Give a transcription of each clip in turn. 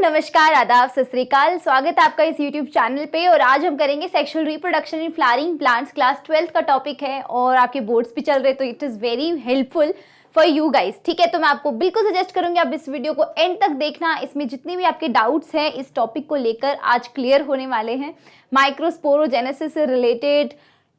नमस्कार, आदाब, सत श्री अकाल। स्वागत है आपका इस YouTube चैनल पे। और आज हम करेंगे sexual reproduction in flowering plants. Class 12 का टॉपिक है और आपके बोर्ड्स भी चल रहे, तो it is very helpful for you guys. ठीक है, तो मैं आपको बिल्कुल सजेस्ट करूंगी आप इस वीडियो को एंड तक देखना। इसमें जितने भी आपके डाउट्स हैं इस टॉपिक को लेकर आज क्लियर होने वाले हैं। माइक्रोस्पोरोजेनेसिस से related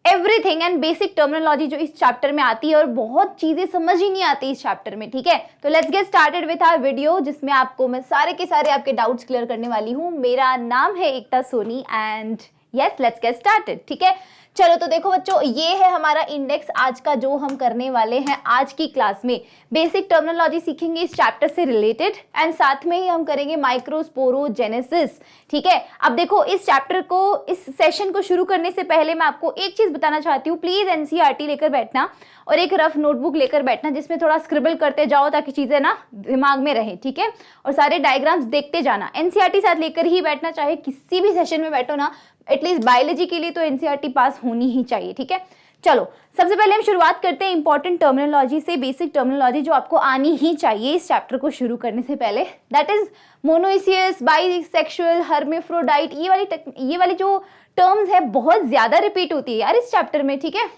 everything and basic terminology जो इस चैप्टर में आती है, और बहुत चीजें समझ ही नहीं आती इस चैप्टर में। ठीक है, तो let's get started with our video, जिसमें आपको मैं सारे के सारे आपके डाउट्स क्लियर करने वाली हूँ। मेरा नाम है Ekta Soni and yes, let's get started. ठीक है, चलो तो देखो बच्चों, ये है हमारा इंडेक्स आज का जो हम करने वाले हैं आज की क्लास में। बेसिक टर्मिनोलॉजी सीखेंगे इस चैप्टर से रिलेटेड एंड साथ में ही हम करेंगे माइक्रोस्पोरोजेनेसिस। ठीक है, अब देखो इस चैप्टर को, इस सेशन को शुरू करने से पहले मैं आपको एक चीज बताना चाहती हूँ। प्लीज एनसीईआरटी लेकर बैठना और एक रफ नोटबुक लेकर बैठना, जिसमें थोड़ा स्क्रिबल करते जाओ ताकि चीजें ना दिमाग में रहे। ठीक है, और सारे डायग्राम्स देखते जाना। एनसीईआरटी साथ लेकर ही बैठना, चाहे किसी भी सेशन में बैठो ना, एटलीस्ट बायोलॉजी के लिए तो एनसीईआरटी पास होनी ही चाहिए। ठीक है, चलो सबसे पहले हम शुरुआत करते हैं इंपॉर्टेंट टर्मिनोलॉजी से। बेसिक टर्मिनोलॉजी जो आपको आनी ही चाहिए इस चैप्टर को शुरू करने से पहले, that is monoecious, bisexual, hermaphrodite. ये वाली जो टर्म्स है बहुत ज्यादा रिपीट होती है यार इस चैप्टर में। ठीक है,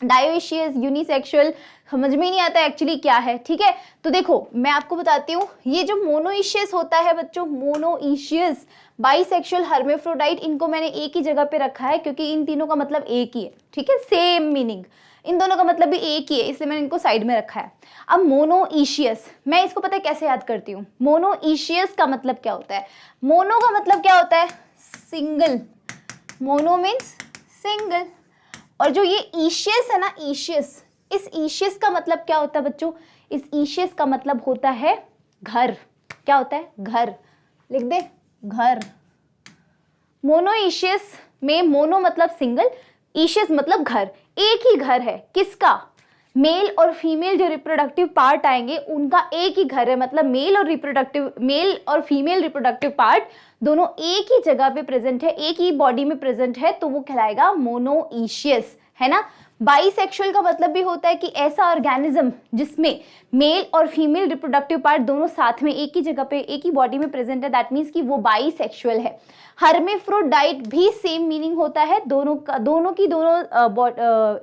डायोइशियस, यूनिसेक्सुअल समझ में ही नहीं आता एक्चुअली क्या है। ठीक है, तो देखो मैं आपको बताती हूँ, ये जो मोनोइशियस होता है बच्चों, मोनोइशियस, बाइसेक्सुअल, हर्मेफ्रोडाइट, इनको मैंने एक ही जगह पे रखा है क्योंकि इन तीनों का मतलब एक ही है। ठीक है, सेम मीनिंग, इन दोनों का मतलब भी एक ही है, इसलिए मैंने इनको साइड में रखा है। अब मोनोइशियस, मैं इसको पता है कैसे याद करती हूँ। मोनोइशियस का मतलब क्या होता है? मोनो का मतलब क्या होता है? सिंगल। Mono means single. और जो ये ईशियस है ना, ईशियस, इस ईशियस का मतलब क्या होता है बच्चों? इस ईशियस का मतलब होता है घर। क्या होता है? घर। लिख दे, घर। मोनोइशियस में मोनो मतलब सिंगल, ईशियस मतलब घर। एक ही घर है। किसका? मेल और फीमेल जो रिप्रोडक्टिव पार्ट आएंगे उनका एक ही घर है। मतलब मेल और फीमेल रिप्रोडक्टिव पार्ट दोनों एक ही जगह पे प्रेजेंट है, एक ही बॉडी में प्रेजेंट है, तो वो कहलाएगा मोनोइशियस, है ना। बाइसेक्सुअल का मतलब भी होता है कि ऐसा ऑर्गेनिज्म जिसमें मेल और फीमेल रिप्रोडक्टिव पार्ट दोनों साथ में एक ही जगह पे एक ही बॉडी में प्रेजेंट है, दैट मीन्स कि वो बाइसेक्सुअल है। हर्मेफ्रोडाइट भी सेम मीनिंग होता है, दोनों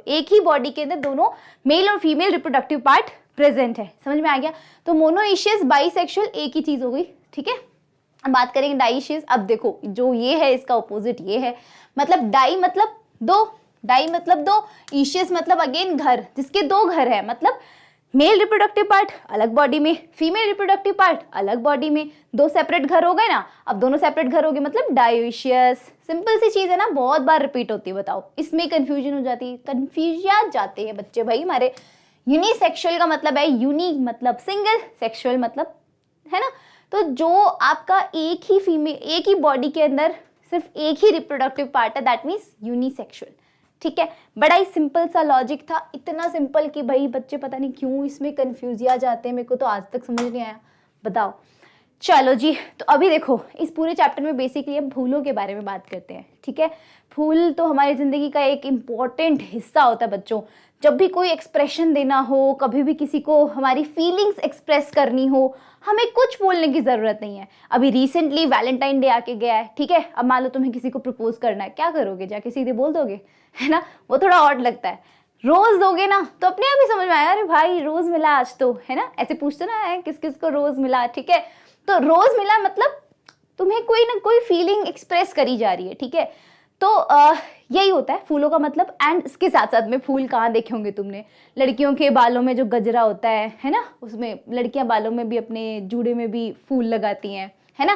एक ही बॉडी के अंदर दोनों मेल और फीमेल रिप्रोडक्टिव पार्ट प्रेजेंट है। समझ में आ गया? तो मोनोइशियस, बाइसेक्सुअल एक ही चीज हो गई। ठीक है, अब बात करेंगे डाइशियस। अब देखो जो ये है इसका ऑपोजिट ये है। मतलब डाई मतलब दो, डाई मतलब दो, ईशियस मतलब अगेन घर, जिसके दो घर है। मतलब मेल रिप्रोडक्टिव पार्ट अलग बॉडी में, फीमेल रिप्रोडक्टिव पार्ट अलग बॉडी में, दो सेपरेट घर हो गए ना। अब दोनों सेपरेट घर हो गए मतलब डायोइशियस। सिंपल सी चीज है ना, बहुत बार रिपीट होती है। बताओ इसमें कंफ्यूजन हो जाती है, कंफ्यूज जाते हैं बच्चे भाई हमारे। यूनिसेक्सुअल का मतलब है, यूनी मतलब सिंगल, सेक्सुअल मतलब, है ना। तो जो आपका एक ही बॉडी के अंदर सिर्फ एक ही रिप्रोडक्टिव पार्ट है, दैट मीन्स यूनिसेक्सुअल। ठीक है, बड़ा ही सिंपल सा लॉजिक था, इतना सिंपल कि भाई बच्चे पता नहीं क्यों इसमें कंफ्यूजिया जाते हैं, मेरे को तो आज तक समझ नहीं आया। बताओ, चलो जी। तो अभी देखो इस पूरे चैप्टर में बेसिकली हम फूलों के बारे में बात करते हैं। ठीक है, फूल तो हमारी जिंदगी का एक इम्पॉर्टेंट हिस्सा होता है बच्चों। जब भी कोई एक्सप्रेशन देना हो, कभी भी किसी को हमारी फीलिंग्स एक्सप्रेस करनी हो, हमें कुछ बोलने की जरूरत नहीं है। अभी रिसेंटली वैलेंटाइन डे आके गया है। ठीक है, अब मान लो तुम्हें किसी को प्रपोज करना है, क्या करोगे? जाके सीधे बोल दोगे, है ना। वो थोड़ा ऑड लगता है। रोज दोगे ना तो अपने आप ही समझ में आएगा, अरे भाई रोज मिला आज तो, है ना। ऐसे पूछते ना है किस किस को रोज मिला। ठीक है, तो रोज मिला मतलब तुम्हें कोई ना कोई फीलिंग एक्सप्रेस करी जा रही है। ठीक है, तो यही होता है फूलों का मतलब। एंड इसके साथ साथ में फूल कहाँ देखे होंगे तुमने? लड़कियों के बालों में जो गजरा होता है ना, उसमें लड़कियां बालों में भी, अपने जूड़े में भी फूल लगाती हैं, है ना।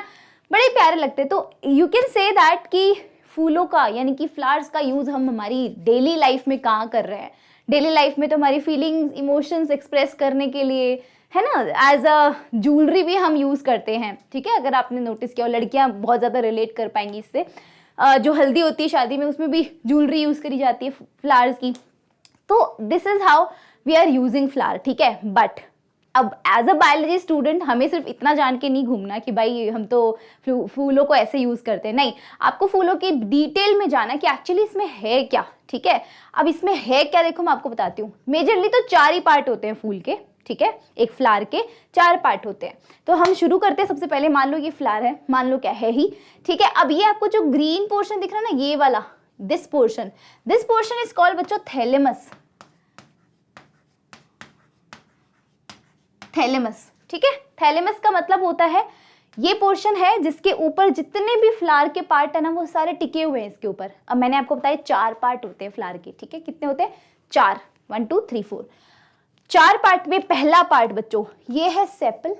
बड़े प्यारे लगते हैं। तो यू कैन से दैट कि फूलों का यानी कि फ्लावर्स का यूज हम हमारी डेली लाइफ में कहाँ कर रहे हैं? डेली लाइफ में तो हमारी फीलिंग्स, इमोशंस एक्सप्रेस करने के लिए, है ना, एज अ ज्वेलरी भी हम यूज करते हैं। ठीक है, अगर आपने नोटिस किया हो, लड़कियां बहुत ज्यादा रिलेट कर पाएंगी इससे। जो हल्दी होती है शादी में, उसमें भी ज्वेलरी यूज करी जाती है फ्लावर्स की। तो this is how we are using flower. ठीक है, बट अब एज अ बायोलॉजी स्टूडेंट हमें सिर्फ इतना जान के नहीं घूमना कि भाई हम तो फूलों को ऐसे यूज करते हैं। नहीं, आपको फूलों की डिटेल में जाना कि एक्चुअली इसमें है क्या। ठीक है, अब इसमें है क्या देखो मैं आपको बताती हूँ। मेजरली तो चार ही पार्ट होते हैं फूल के। ठीक है, एक फ्लावर के 4 पार्ट होते हैं। तो हम शुरू करते हैं। सबसे पहले मान लो ये फ्लावर है, मान लो क्या है ही, ठीक है। अब ये आपको जो ग्रीन पोर्शन दिख रहा है ना, ये वाला, दिस पोर्शन इज कॉल्ड बच्चों थैलेमस, थैलेमस, ठीक है। थैलेमस का मतलब होता है ये पोर्शन है जिसके ऊपर जितने भी फ्लावर के पार्ट है ना वो सारे टिके हुए हैं इसके ऊपर। अब मैंने आपको बताया 4 पार्ट होते हैं फ्लावर के, ठीक है। कितने होते हैं? 4, 1 2 3 4, 4 पार्ट में पहला पार्ट बच्चों ये है sepal,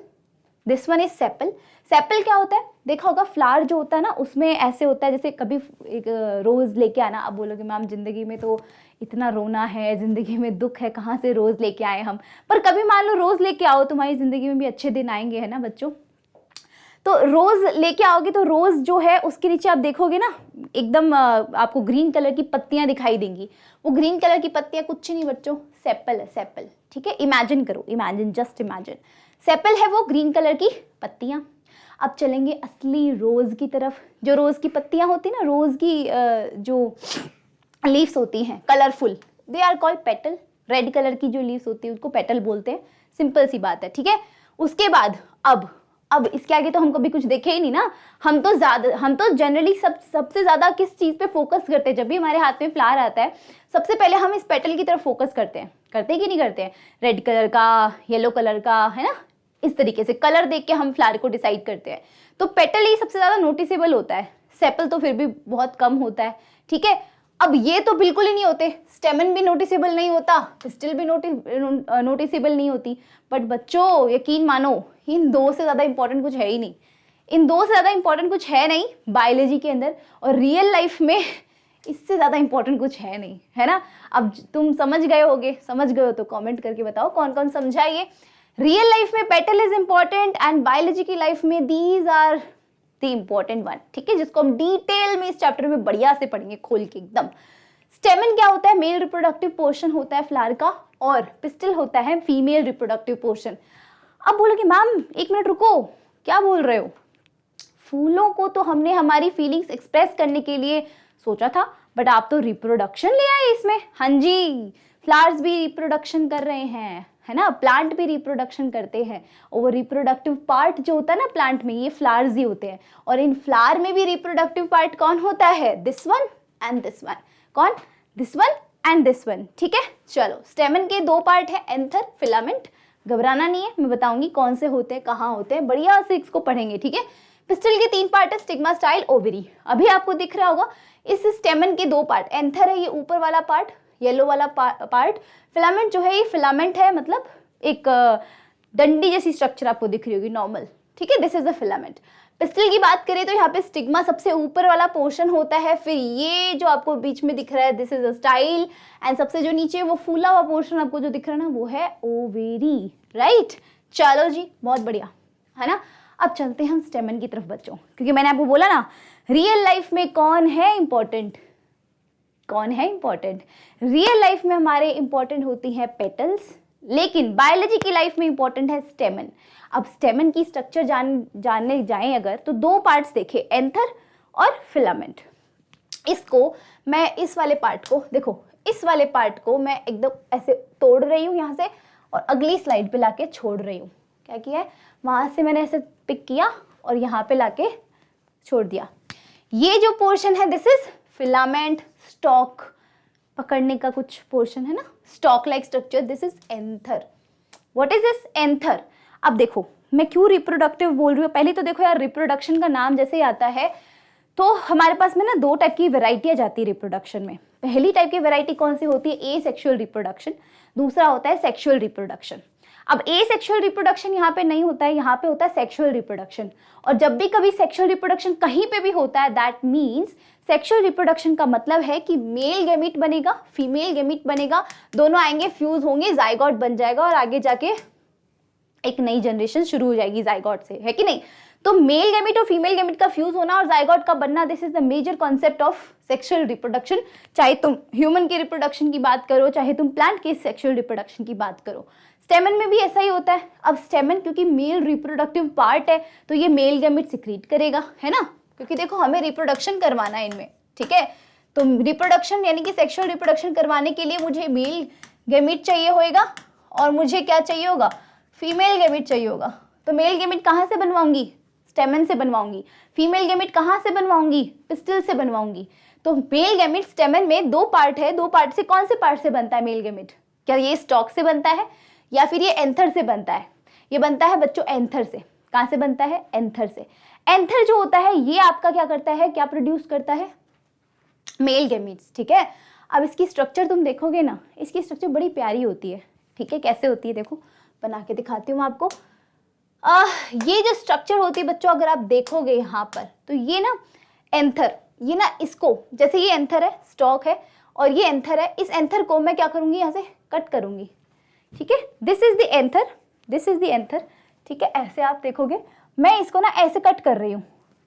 this one is sepal. Sepal क्या होता है? देखा होगा फ्लावर जो होता है ना उसमें ऐसे होता है, जैसे कभी एक रोज लेके आना, अब बोलोगे मैम जिंदगी में तो इतना रोना है, जिंदगी में दुख है, कहाँ से रोज लेके आए हम। पर कभी मान लो रोज लेके आओ, तुम्हारी जिंदगी में भी अच्छे दिन आएंगे, है ना बच्चों। तो रोज लेके आओगे तो रोज जो है उसके नीचे आप देखोगे ना एकदम आपको ग्रीन कलर की पत्तियां दिखाई देंगी। वो ग्रीन कलर की पत्तियां कुछ नहीं बच्चों, सेपल है, सेपल, ठीक है। इमेजिन करो, इमेजिन, जस्ट इमेजिन, सेपल है वो ग्रीन कलर की पत्तियां। अब चलेंगे असली रोज की तरफ। जो रोज की पत्तियां होती ना, रोज की जो लीव्स होती हैं colourful, they are called petal. Red colour की जो लीव्स होती है उसको पेटल बोलते हैं, सिंपल सी बात है, ठीक है। उसके बाद अब इसके आगे तो हम कभी कुछ देखे ही नहीं ना। हम तो जनरली सबसे ज्यादा किस चीज पे फोकस करते हैं? जब भी हमारे हाथ में फ्लावर आता है सबसे पहले हम इस पेटल की तरफ फोकस करते हैं कि नहीं करते हैं? रेड कलर का, येलो कलर का, है ना, इस तरीके से कलर देख के हम फ्लावर को डिसाइड करते हैं। तो पेटल ही सबसे ज्यादा नोटिसेबल होता है, सेपल तो फिर भी बहुत कम होता है, ठीक है। अब ये तो बिल्कुल ही नहीं होते, स्टेमन भी नोटिसेबल नहीं होता, पिस्टिल भी नोटिसेबल नहीं होती। बट बच्चों यकीन मानो इन 2 से ज्यादा इंपॉर्टेंट कुछ है ही नहीं, इन 2 से ज्यादा इंपॉर्टेंट कुछ है नहीं बायोलॉजी के अंदर, और रियल लाइफ में इससे ज्यादा इंपॉर्टेंट कुछ है नहीं, है ना। अब तुम समझ गए हो तो कमेंट करके बताओ कौन कौन समझा ये। रियल लाइफ में petal is important and biology की लाइफ में these are the important one, ठीक है, जिसको हम डिटेल में इस चैप्टर में बढ़िया से पढ़ेंगे, खोल के एकदम। स्टेमन क्या होता है? मेल रिप्रोडक्टिव पोर्शन होता है फ्लावर का, और पिस्टिल होता है फीमेल रिप्रोडक्टिव पोर्शन। अब बोलोगे मैम 1 मिनट रुको, क्या बोल रहे हो? फूलों को तो हमने हमारी फीलिंग्स एक्सप्रेस करने के लिए सोचा था, बट आप तो रिप्रोडक्शन ले आए इसमें। हाँ जी, फ्लावर्स भी रिप्रोडक्शन कर रहे हैं, है ना, प्लांट भी रिप्रोडक्शन करते हैं, और वो रिप्रोडक्टिव पार्ट जो होता है ना प्लांट में, ये फ्लावर्स ही होते हैं। और इन फ्लावर में भी रिप्रोडक्टिव पार्ट कौन होता है? This one and this one. कौन? This one and this one, ठीक है। चलो, स्टेमन के 2 पार्ट है, एंथर, फिलामेंट। घबराना नहीं है, मैं बताऊंगी कौन से होते हैं, कहाँ होते हैं, बढ़िया से इसको पढ़ेंगे, ठीक है। पिस्टिल के 3 पार्ट है, स्टिग्मा, स्टाइल, ओवरी। अभी आपको दिख रहा होगा इस स्टेमन के 2 पार्ट, एंथर है ये ऊपर वाला पार्ट, येलो वाला पार्ट। फिलामेंट जो है ये फिलामेंट है, मतलब एक डंडी जैसी स्ट्रक्चर आपको दिख रही होगी नॉर्मल, ठीक है, this is the filament. Pistil की बात करें तो यहाँ पे स्टिग्मा सबसे ऊपर वाला पोर्शन होता है, फिर ये जो आपको बीच में दिख रहा है this is a style, and सबसे जो नीचे वो फूला हुआ पोर्शन आपको जो दिख रहा है ना वो है ओवेरी, राइट। चलो जी, बहुत बढ़िया, है ना। अब चलते हैं हम स्टेमन की तरफ बच्चों, क्योंकि मैंने आपको बोला ना रियल लाइफ में कौन है इंपॉर्टेंट, कौन है इंपॉर्टेंट? रियल लाइफ में हमारे इंपॉर्टेंट होती है पेटल्स, लेकिन बायोलॉजी की लाइफ में इंपॉर्टेंट है स्टेमन। अब स्टेमन की स्ट्रक्चर जानने जाएं अगर तो 2 पार्ट्स देखें, एंथर और फिलामेंट। इसको मैं इस वाले पार्ट को देखो, इस वाले पार्ट को मैं एकदम ऐसे तोड़ रही हूँ यहाँ से, और अगली स्लाइड पे लाके छोड़ रही हूँ। क्या किया है? वहां से मैंने ऐसे पिक किया और यहाँ पे लाके छोड़ दिया। ये जो पोर्शन है दिस इज फिलामेंट, स्टॉक पकड़ने का कुछ पोर्शन है ना, stock like structure, this is anther. What is this? Anther. अब देखो मैं क्यों रिप्रोडक्टिव बोल रही हूँ, पहले तो देखो यार रिप्रोडक्शन का नाम जैसे ही आता है तो हमारे पास में ना 2 टाइप की वेराइटियाँ जाती है रिप्रोडक्शन में। पहली टाइप की वेराइटी कौन सी होती है? एसेक्सुअल रिप्रोडक्शन, दूसरा होता है सेक्सुअल रिप्रोडक्शन। अब एसेक्सुअल रिप्रोडक्शन यहाँ पे नहीं होता है, यहाँ पे होता है सेक्सुअल रिप्रोडक्शन। और जब भी कभी सेक्सुअल रिप्रोडक्शन कहीं पे भी होता है दैट मीन्स सेक्सुअल रिप्रोडक्शन का मतलब है कि मेल गैमीट बनेगा, फीमेल गैमीट बनेगा, दोनों आएंगे, फ्यूज होंगे, जाइगोट बन जाएगा, और आगे जाके एक नई जनरेशन शुरू हो जाएगी जाइगोट से, है कि नहीं। तो मेल गैमीट और फीमेल गैमीट का फ्यूज होना और जाइगोट का बनना, this is the major concept of sexual reproduction. चाहे तुम ह्यूमन के रिप्रोडक्शन की बात करो, चाहे तुम प्लांट के सेक्सुअल रिप्रोडक्शन की बात करो, स्टेमन में भी ऐसा ही होता है। अब स्टेमन क्योंकि मेल रिप्रोडक्टिव पार्ट है तो ये मेल गैमीट सिक्रीट करेगा, है ना, क्योंकि देखो हमें रिप्रोडक्शन करवाना है इनमें, ठीक है। तो रिप्रोडक्शन यानी कि सेक्सुअल रिप्रोडक्शन करवाने के लिए मुझे मेल गैमीट चाहिए होएगा, और मुझे क्या चाहिए होगा, फीमेल गैमेट चाहिए होगा। तो मेल गैमेट कहाँ से बनवाऊंगी, स्टेमन से बनवाऊंगी। फीमेल गैमेट कहाँ से बनवाऊंगी, पिस्टल से बनवाऊंगी। तो मेल गैमेट स्टेमन में 2 पार्ट है, 2 पार्ट से कौन से पार्ट से बनता है मेल गैमेट, क्या ये स्टॉक से बनता है या फिर ये एंथर से बनता है, ये बनता है बच्चों एंथर से। कहाँ से बनता है, एंथर से। एंथर जो होता है ये आपका क्या करता है, क्या प्रोड्यूस करता है, मेल गैमेट्स, ठीक है। अब इसकी स्ट्रक्चर तुम देखोगे ना, इसकी स्ट्रक्चर बड़ी प्यारी होती है, ठीक है। कैसे होती है देखो, बना के दिखाती हूँ मैं आपको। ये जो स्ट्रक्चर होती है बच्चों, अगर आप देखोगे यहाँ पर, तो ये ना एंथर, ये ना इसको, जैसे ये एंथर है, स्टॉक है, और ये एंथर है, इस एंथर को मैं क्या करूंगी, यहाँ से कट करूंगी, ठीक है। This is the anther, this is the anther, ठीक है। ऐसे आप देखोगे, मैं इसको ना ऐसे कट कर रही हूँ,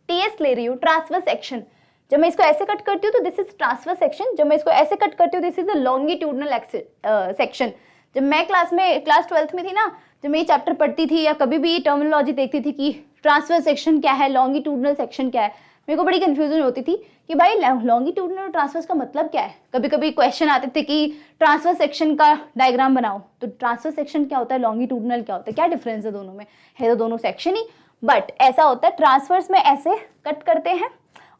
टीएस ले रही हूँ, ट्रांसवर्स सेक्शन। जब मैं इसको ऐसे कट करती हूँ तो दिस इज ट्रांसवर्स सेक्शन, जब मैं इसको ऐसे कट करती हूँ this is the longitudinal section. जब मैं क्लास 12th में थी ना, जब मैं ये चैप्टर पढ़ती थी या कभी भी टर्मिनोलॉजी देखती थी कि ट्रांसवर्स सेक्शन क्या है, लॉन्गिट्यूडनल सेक्शन क्या है, मेरे को बड़ी कंफ्यूजन होती थी कि भाई लॉन्गिट्यूडनल और ट्रांसवर्स का मतलब क्या है। कभी कभी क्वेश्चन आते थे कि ट्रांसवर्स सेक्शन का डायग्राम बनाओ, तो ट्रांसवर्स सेक्शन क्या होता है, लॉन्गिट्यूडनल क्या होता है, क्या डिफरेंस है दोनों में, है तो दोनों सेक्शन ही, बट ऐसा होता है ट्रांसवर्स में ऐसे कट करते हैं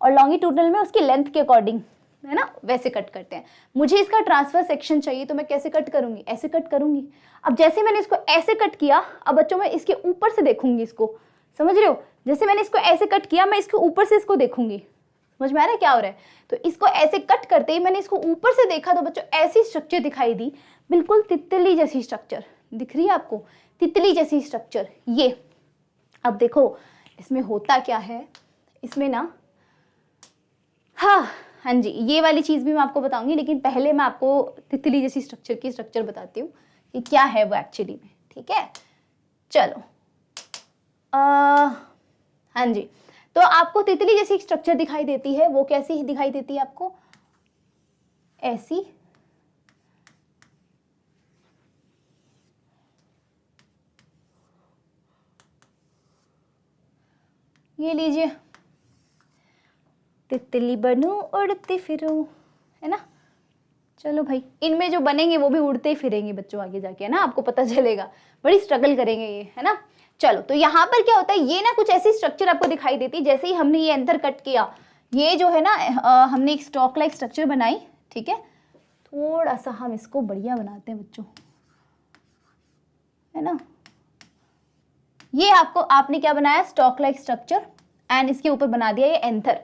और लॉन्गिट्यूडनल में उसकी लेंथ के अकॉर्डिंग, है ना, वैसे कट करते हैं। मुझे इसका ट्रांसफर सेक्शन चाहिए तो मैं कैसे कट करूंगी, ऐसे कट करूंगी। अब जैसे मैंने इसको ऐसे कट किया, अब बच्चों मैं इसके ऊपर से देखूंगी इसको, समझ रहे हो, जैसे मैंने इसको ऐसे कट किया, मैं इसके ऊपर से इसको देखूंगी, समझ में आ रहा है क्या हो रहा है। तो इसको ऐसे कट करते ही मैंने इसको ऊपर से देखा, तो बच्चों ऐसी स्ट्रक्चर दिखाई दी, बिल्कुल तितली जैसी स्ट्रक्चर दिख रही है आपको, तितली जैसी स्ट्रक्चर ये। अब देखो इसमें होता क्या है, इसमें ना, हाँ जी, ये वाली चीज़ भी मैं आपको बताऊंगी, लेकिन पहले मैं आपको तितली जैसी स्ट्रक्चर की स्ट्रक्चर बताती हूँ कि क्या है वो एक्चुअली में, ठीक है। चलो हाँ जी, तो आपको तितली जैसी स्ट्रक्चर दिखाई देती है, वो कैसी दिखाई देती है आपको, ऐसी, ये लीजिए, तितली बनूं उड़ती फिरूं, है ना। चलो भाई, इनमें जो बनेंगे वो भी उड़ते ही फिरेंगे बच्चों आगे जाके, है ना, आपको पता चलेगा, बड़ी स्ट्रगल करेंगे ये, है ना। चलो, तो यहाँ पर क्या होता है, ये ना कुछ ऐसी स्ट्रक्चर आपको दिखाई देती है, जैसे ही हमने ये एंथर कट किया, ये जो है ना हमने एक स्टॉक लाइक स्ट्रक्चर बनाई, ठीक है। थोड़ा सा हम इसको बढ़िया बनाते हैं बच्चों, है ना। ये आपने क्या बनाया, स्टॉक लाइक स्ट्रक्चर, एंड इसके ऊपर बना दिया ये एंथर।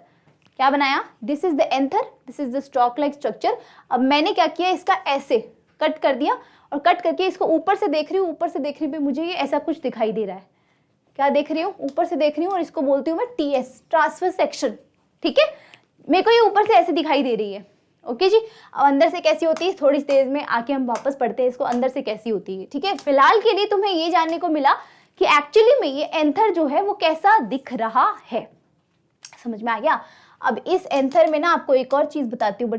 क्या बनाया, this is the anther, this is the stock like structure. अब मैंने क्या किया, इसका ऐसे कट कर दिया, और कट करके इसको ऊपर से देख रही हूँ, ऊपर से देख रही हूँ, मुझे ये ऐसा कुछ दिखाई दे रहा है। क्या देख रही हूँ, ऊपर से देख रही हूँ, और इसको बोलती हूँ मैं टीएस, ट्रांसफर सेक्शन, ठीक है। मेरे को ये ऊपर से ऐसे दिखाई दे रही है, ओके जी। अब अंदर से कैसी होती है, थोड़ी देर में आके हम वापस पढ़ते हैं इसको, अंदर से कैसी होती है, ठीक है। फिलहाल के लिए तुम्हें ये जानने को मिला कि एक्चुअली में ये एंथर जो है वो कैसा दिख रहा है, समझ में आ गया। अब इस एंथर में ना आपको एक और चीज बताती हूँ,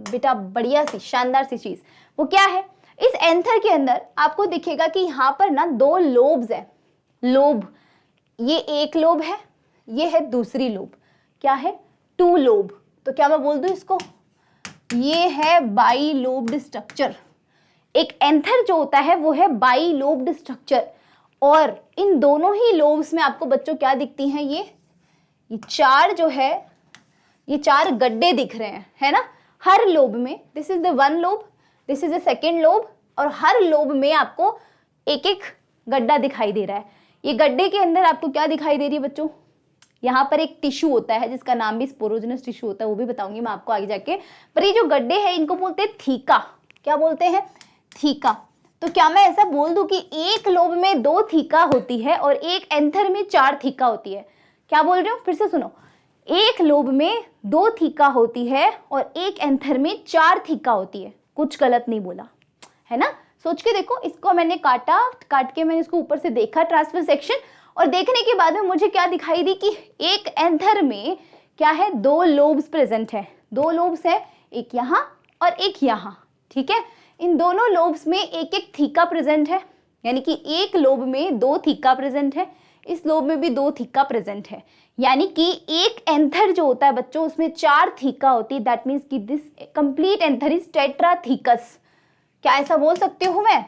बेटा बढ़िया सी शानदार सी चीज, वो क्या है, इस एंथर के अंदर आपको दिखेगा कि यहाँ पर ना 2 लोब्स है, लोब, ये एक लोब है, ये है दूसरी लोब, क्या है, 2 लोब। तो क्या मैं बोल दूं इसको, ये है बाई लोब्ड स्ट्रक्चर। एक एंथर जो होता है वो है बाई लोब्ड स्ट्रक्चर, और इन दोनों ही लोब्स में आपको बच्चों क्या दिखती हैं, ये 4 जो है, ये 4 गड्ढे दिख रहे हैं, है ना, हर लोब में। This is the 1 lobe, this is the second lobe, और हर लोब में आपको एक एक गड्ढा दिखाई दे रहा है। ये गड्ढे के अंदर आपको क्या दिखाई दे रही है बच्चों, यहाँ पर एक टिश्यू होता है जिसका नाम भी स्पोरोजेनस टिश्यू होता है, वो भी बताऊंगी मैं आपको आगे जाके। पर ये जो गड्ढे हैं इनको बोलते हैं थीका, क्या बोलते हैं, थीका। तो क्या मैं ऐसा बोल दूं कि एक लोब में 2 थीका होती है और एक एंथर में 4 थीका होती है, क्या बोल रही हूँ, फिर से सुनो, एक लोब में 2 थीका होती है और एक एंथर में 4 थीका होती है, कुछ गलत नहीं बोला, है ना। सोच के देखो, इसको मैंने काट के मैंने इसको ऊपर से देखा ट्रांसफर सेक्शन, और देखने के बाद में मुझे क्या दिखाई दी कि एक एंथर में क्या है, 2 लोब्स प्रेजेंट है, 2 लोब्स है, एक यहाँ और एक यहाँ, ठीक है। इन दोनों लोब्स में एक एक थीका प्रेजेंट है, यानी कि एक लोब में 2 थीका प्रेजेंट है, इस लोब में भी 2 थीका प्रेजेंट है, यानी कि एक एंथर जो होता है बच्चों उसमें 4 थीका होती है। दैट मीन्स कि दिस कंप्लीट एंथर इज टेट्राथीकस। क्या ऐसा बोल सकती हूँ मैं,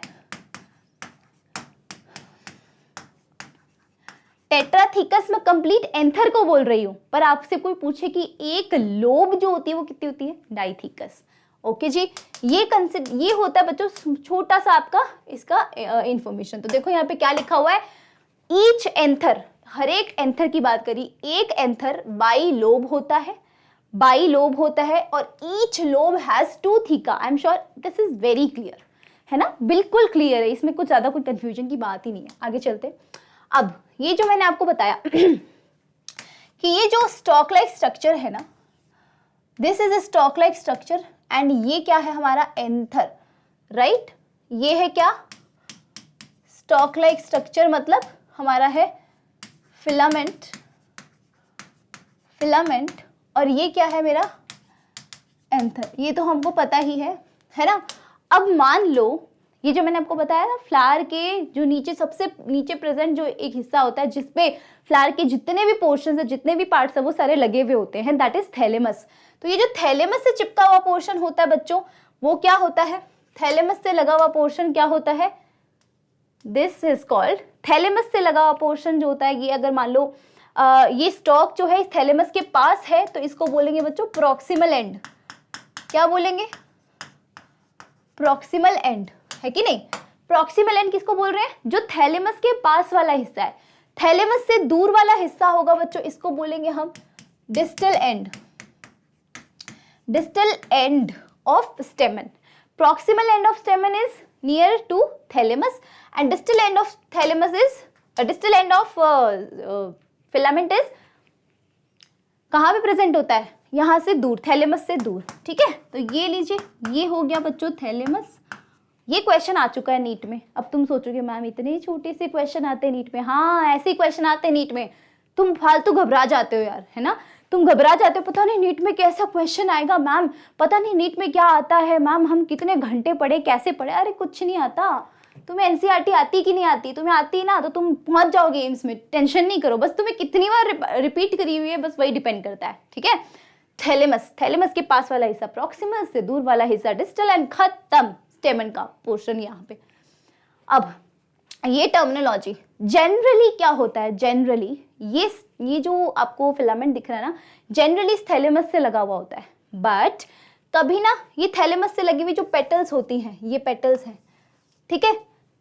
टेट्राथिकस में कंप्लीट एंथर को बोल रही हूँ, पर आपसे कोई पूछे कि एक लोब जो होती है वो कितनी होती है, डाइथिकस। ओके जी, ये होता है बच्चों छोटा सा आपका इसका इंफॉर्मेशन। तो देखो यहाँ पे क्या लिखा हुआ है, ईच एंथर, हर एक एंथर की बात करी, एक एंथर बाई लोब होता है, बाई लोब होता है, और each lobe has two theca. I am sure this is very clear, है ना, बिल्कुल क्लियर है, इसमें कुछ ज्यादा कोई कंफ्यूजन की बात ही नहीं है। आगे चलते। अब ये जो मैंने आपको बताया कि ये जो स्टॉक लाइक स्ट्रक्चर है ना, this is a stock like structure, and ये क्या है हमारा एंथर, राइट। ये है क्या, स्टॉक लाइक स्ट्रक्चर मतलब हमारा है फिलामेंट, फिलामेंट, और ये क्या है मेरा एंथर, ये तो हमको पता ही है ना। अब मान लो ये जो मैंने आपको बताया ना, फ्लावर के जो नीचे सबसे नीचे प्रेजेंट जो एक हिस्सा होता है जिसपे फ्लावर के जितने भी पोर्शन है, जितने भी पार्ट्स है वो सारे लगे हुए होते हैं, दैट इज थैलेमस। तो ये जो थैलेमस से चिपका हुआ पोर्शन होता है बच्चों, वो क्या होता है, थैलेमस से लगा हुआ पोर्शन क्या होता है, दिस इज कॉल्ड थैलेमस से लगा हुआ पोर्शन जो होता है, ये अगर मान लो ये स्टॉक जो है इस थैलेमस के पास है तो इसको बोलेंगे बच्चों प्रॉक्सिमल एंड। क्या बोलेंगे, प्रॉक्सिमल एंड, है कि नहीं। प्रॉक्सिमल एंड किसको बोल रहे हैं, जो थैलेमस के पास वाला हिस्सा है, थैलेमस से दूर वाला हिस्सा होगा बच्चों, इसको बोलेंगे हम distal end, distal end of stamen. Proximal end of stamen is near to thalamus, and distal end of thalamus is distal end of filament is कहाँ पे प्रेजेंट होता है, यहां से दूर, थैलेमस से दूर, ठीक है। तो ये लीजिए, ये हो गया बच्चों थैलेमस। ये क्वेश्चन आ चुका है नीट में। अब तुम सोचोगे मैम इतने छोटे से क्वेश्चन आते हैं नीट में, हाँ ऐसे ही क्वेश्चन आते हैं नीट में, तुम फालतू घबरा जाते हो यार, है ना, तुम घबरा जाते हो, पता नहीं नीट में कैसा क्वेश्चन आएगा मैम, पता नहीं नीट में क्या आता है मैम, हम कितने घंटे पढ़े, कैसे पढ़े। अरे कुछ नहीं आता, तुम्हें एनसीईआरटी आती कि नहीं आती, तुम्हें आती ना तो तुम पहुंच जाओगे एम्स में, टेंशन नहीं करो, बस तुम्हें कितनी बार रिपीट करी हुई है बस वही डिपेंड करता है, ठीक है। थैलेमस, थैलेमस के पास वाला हिस्सा प्रॉक्सिमल, से दूर वाला हिस्सा डिस्टल, एंड खत्म स्टेमन का पोर्शन यहाँ पे। अब ये टर्मिनोलॉजी जनरली क्या होता है, जनरली ये जो आपको फिलामेंट दिख रहा है ना, जनरली थैलेमस से लगा हुआ होता है, बट कभी ना ये थैलेमस से लगी हुई जो पेटल्स होती हैं, ये पेटल्स हैं, ठीक है,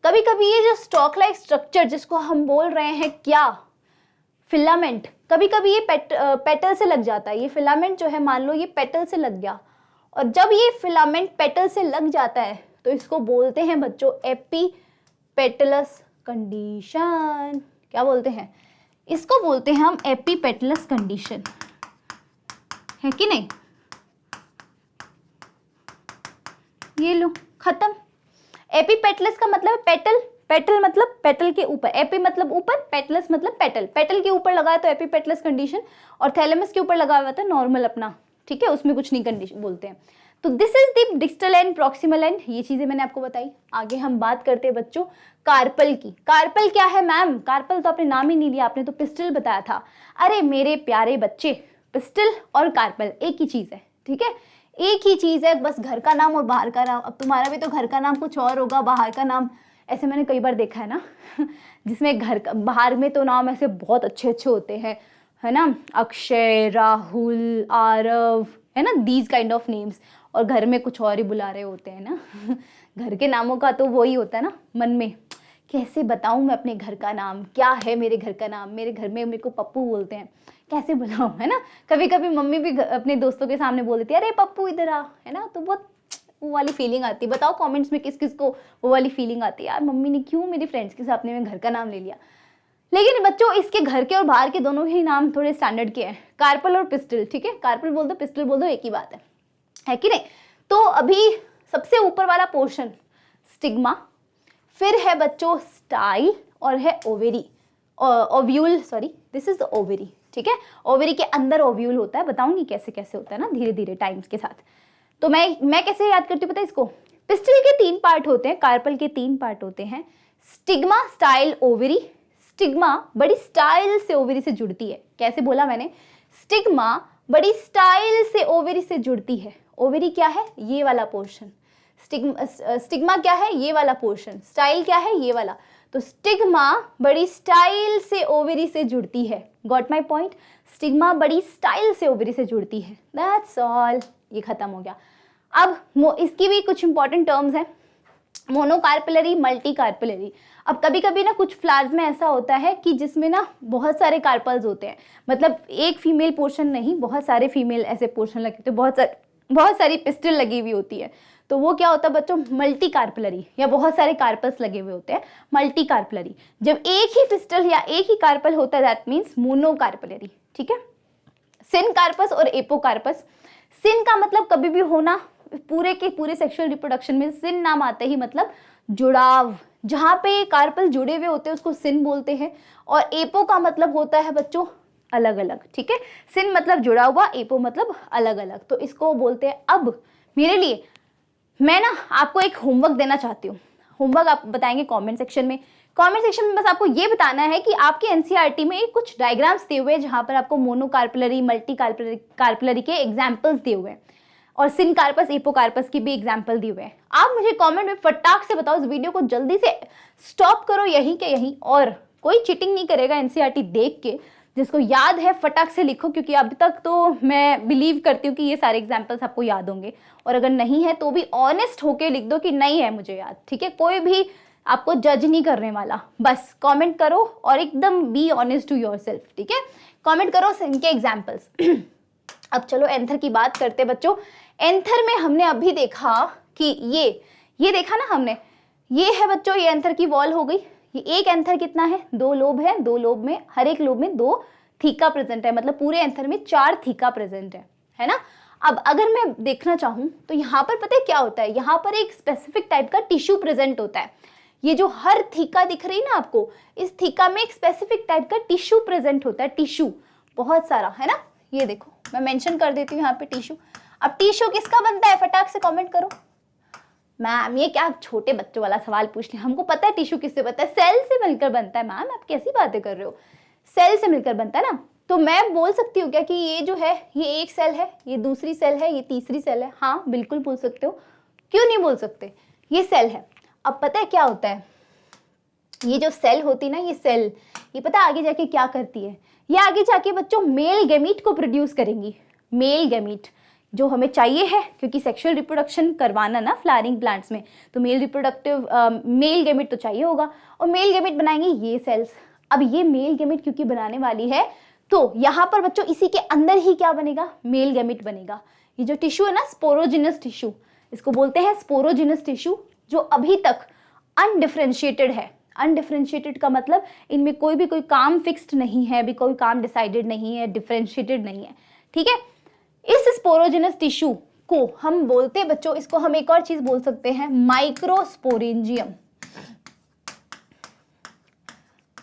कभी कभी ये जो स्टॉक लाइक स्ट्रक्चर जिसको हम बोल रहे हैं क्या, फिलामेंट, कभी कभी ये पेटल से लग जाता है। ये फिलामेंट जो है मान लो ये पेटल से लग गया, और जब ये फिलामेंट पेटल से लग जाता है तो इसको बोलते हैं बच्चों एपीपेटलस कंडीशन। क्या बोलते हैं, इसको बोलते हैं हम एपीपेटलस कंडीशन, है कि नहीं। ये लो खत्म। एपीपेटलस का मतलब पेटल, पेटल मतलब पेटल के ऊपर, एपी मतलब ऊपर, पेटलस मतलब पेटल, पेटल के ऊपर लगा है तो एपीपेटलस कंडीशन, और थैलेमस के ऊपर लगा हुआ था नॉर्मल अपना, ठीक है, उसमें कुछ नहीं कंडीशन बोलते हैं। तो this is the distal end proximal and, ये चीजें मैंने आपको बताई। आगे हम बात करते हैं बच्चों कार्पल की। कार्पल क्या है मैम, कार्पल तो आपने नाम ही नहीं लिया, आपने तो पिस्टल बताया था। अरे मेरे प्यारे बच्चे, पिस्टल और कार्पल एक ही चीज है, ठीक है, एक ही चीज है, बस घर का नाम और बाहर का नाम। अब तुम्हारा भी तो घर का नाम कुछ और होगा, बाहर का नाम ऐसे मैंने कई बार देखा है ना जिसमें घर का, बाहर में तो नाम ऐसे बहुत अच्छे अच्छे होते हैं, है ना, अक्षय, राहुल, आरव, है ना, दीज काइंड ऑफ नेम्स, और घर में कुछ और ही बुला रहे होते हैं ना घर के नामों का तो वही होता है ना मन में, कैसे बताऊं मैं अपने घर का नाम, क्या है मेरे घर का नाम, मेरे घर में मेरे को पप्पू बोलते हैं, कैसे बुलाऊं, है ना। कभी कभी मम्मी भी अपने दोस्तों के सामने बोल देती है अरे पप्पू इधर आ, है ना, तो बहुत वो वाली फीलिंग आती है। बताओ कमेंट्स में किस किस को वो वाली फीलिंग आती है, यार मम्मी ने क्यों मेरी फ्रेंड्स के सामने में घर का नाम ले लिया। लेकिन बच्चों इसके घर के और बाहर के दोनों ही नाम थोड़े स्टैंडर्ड के हैं, कार्पल और पिस्टल, ठीक है, कार्पल बोल दो पिस्टल बोल दो एक ही बात है कि नहीं। तो अभी सबसे ऊपर वाला पोर्शन स्टिग्मा, फिर है बच्चों स्टाइल, और है ovary, ovule, sorry this is the ovary, ठीक है, ओवेरी के अंदर ओव्यूल होता है, बताऊंगी कैसे कैसे होता है ना धीरे धीरे टाइम्स के साथ। तो मैं कैसे याद करती हूँ पता है इसको, पिस्टल के 3 पार्ट होते हैं, कार्पल के 3 पार्ट होते हैं, स्टिग्मा, स्टाइल, ओवेरी। स्टिग्मा बड़ी स्टाइल से ओवेरी से जुड़ती है, कैसे बोला मैंने, स्टिग्मा बड़ी स्टाइल से ओवेरी से जुड़ती है। ओवेरी क्या है, ये वाला पोर्शन, स्टिग्मा क्या है, ये वाला पोर्शन, स्टाइल क्या है, ये वाला। तो स्टिग्मा बड़ी स्टाइल से ओवरी से जुड़ती है। Got my point? स्टिग्मा बड़ी स्टाइल से ओवरी से जुड़ती है। दैट्स ऑल, ये खत्म हो गया। अब इसकी भी कुछ इंपॉर्टेंट टर्म्स हैं, मोनोकार्पेलरी, मल्टी कार्पेलरी। अब कभी कभी ना कुछ फ्लावर्स में ऐसा होता है कि जिसमें ना बहुत सारे कार्पल्स होते हैं, मतलब एक फीमेल पोर्शन नहीं, बहुत सारे फीमेल ऐसे पोर्शन लगे होते हैं, बहुत सारी पिस्टल लगी हुई होती है, तो वो क्या होता है बच्चों, मल्टी कार्पलरी, या बहुत सारे कार्पल्स लगे हुए होते हैं, मल्टी कार्पलरी। जब एक ही पिस्टल या एक ही कार्पल होता है दैट मीन्स मोनोकार्पलरी। ठीक है, सिनकार्पस और एपोकार्पस। सिन का मतलब कभी भी होना, पूरे के पूरे सेक्सुअल रिप्रोडक्शन में सिन नाम आते ही मतलब जुड़ाव, जहाँ पे कार्पल जुड़े हुए होते हैं उसको सिन बोलते हैं। और एपो का मतलब होता है बच्चों अलग अलग। ठीक है, सिन मतलब जुड़ा हुआ, एपो मतलब अलग अलग, तो इसको बोलते हैं। अब मेरे लिए मैं ना आपको एक होमवर्क देना चाहती हूँ। होमवर्क आप बताएंगे कमेंट सेक्शन में। कमेंट सेक्शन में बस आपको ये बताना है कि आपके एनसीईआरटी में कुछ डायग्राम्स दिए हुए हैं जहाँ पर आपको मोनोकार्पलरी, मल्टी कार्पलरी के एग्जाम्पल्स दिए हुए हैं, और सिनकार्पस, एपोकार्पस की भी एग्जाम्पल दिए हुए हैं। आप मुझे कमेंट में फटाक से बताओ, इस वीडियो को जल्दी से स्टॉप करो यहीं के यहीं, और कोई चीटिंग नहीं करेगा एनसीईआरटी देख के। जिसको याद है फटाक से लिखो, क्योंकि अभी तक तो मैं बिलीव करती हूँ कि ये सारे एग्जाम्पल्स आपको याद होंगे, और अगर नहीं है तो भी ऑनेस्ट होके लिख दो कि नहीं है मुझे याद। ठीक है, कोई भी आपको जज नहीं करने वाला, बस कमेंट करो और एकदम बी ऑनेस्ट टू योरसेल्फ। ठीक है, कमेंट करो इनके एग्जाम्पल्स। अब चलो एंथर की बात करते बच्चों। एंथर में हमने अभी देखा कि ये देखा ना हमने, ये है बच्चों, ये एंथर की वॉल हो गई। ये एक एंथर कितना है, 2 लोब है, 2 लोब में हर एक लोब में 2 थीका प्रेजेंट है, मतलब पूरे एंथर में 4 थीका प्रेजेंट है ना। अब अगर मैं देखना चाहूं तो यहाँ पर पता है क्या होता है, यहाँ पर एक स्पेसिफिक टाइप का टिश्यू प्रेजेंट होता है। ये जो हर थीका दिख रही है ना आपको, इस थीका में एक स्पेसिफिक टाइप का टिश्यू प्रेजेंट होता है, टिश्यू बहुत सारा, है ना। ये देखो मैं मेंशन कर देती हूँ यहाँ पे टिश्यू। अब टिश्यू किसका बनता है, फटाक से कमेंट करो। मैम ये क्या छोटे बच्चों वाला सवाल पूछ लिया, हमको पता है टिश्यू किससे बनता है, सेल से मिलकर बनता है। मैम आप कैसी बातें कर रहे हो, सेल से मिलकर बनता है ना। तो मैं बोल सकती हूँ क्या कि ये जो है ये एक सेल है, ये दूसरी सेल है, ये तीसरी सेल है। हाँ बिल्कुल बोल सकते हो, क्यों नहीं बोल सकते, ये सेल है। अब पता है क्या होता है, ये जो सेल होती है ना, ये सेल, ये पता है आगे जाके क्या करती है, ये आगे जाके बच्चों मेल गैमीट को प्रोड्यूस करेंगी। मेल गैमीट जो हमें चाहिए है, क्योंकि सेक्सुअल रिप्रोडक्शन करवाना ना फ्लावरिंग प्लांट्स में, तो मेल गैमीट तो चाहिए होगा, और मेल गैमीट बनाएंगे ये सेल्स। अब ये मेल गैमीट क्योंकि बनाने वाली है, तो यहाँ पर बच्चों इसी के अंदर ही क्या बनेगा, मेल गैमीट बनेगा। ये जो टिश्यू है ना, स्पोरोजिनस टिश्यू, इसको बोलते हैं स्पोरोजिनस टिश्यू, जो अभी तक अनडिफरेंशिएटेड है। अनडिफरेंशिएटेड का मतलब इनमें कोई काम फिक्स्ड नहीं है, अभी कोई काम डिसाइडेड नहीं है, डिफरेंशिएटेड नहीं है। ठीक है, इस स्पोरोजिनस टिश्यू को हम बोलते हैं बच्चों, इसको हम एक और चीज बोल सकते हैं, माइक्रोस्पोरेंजियम।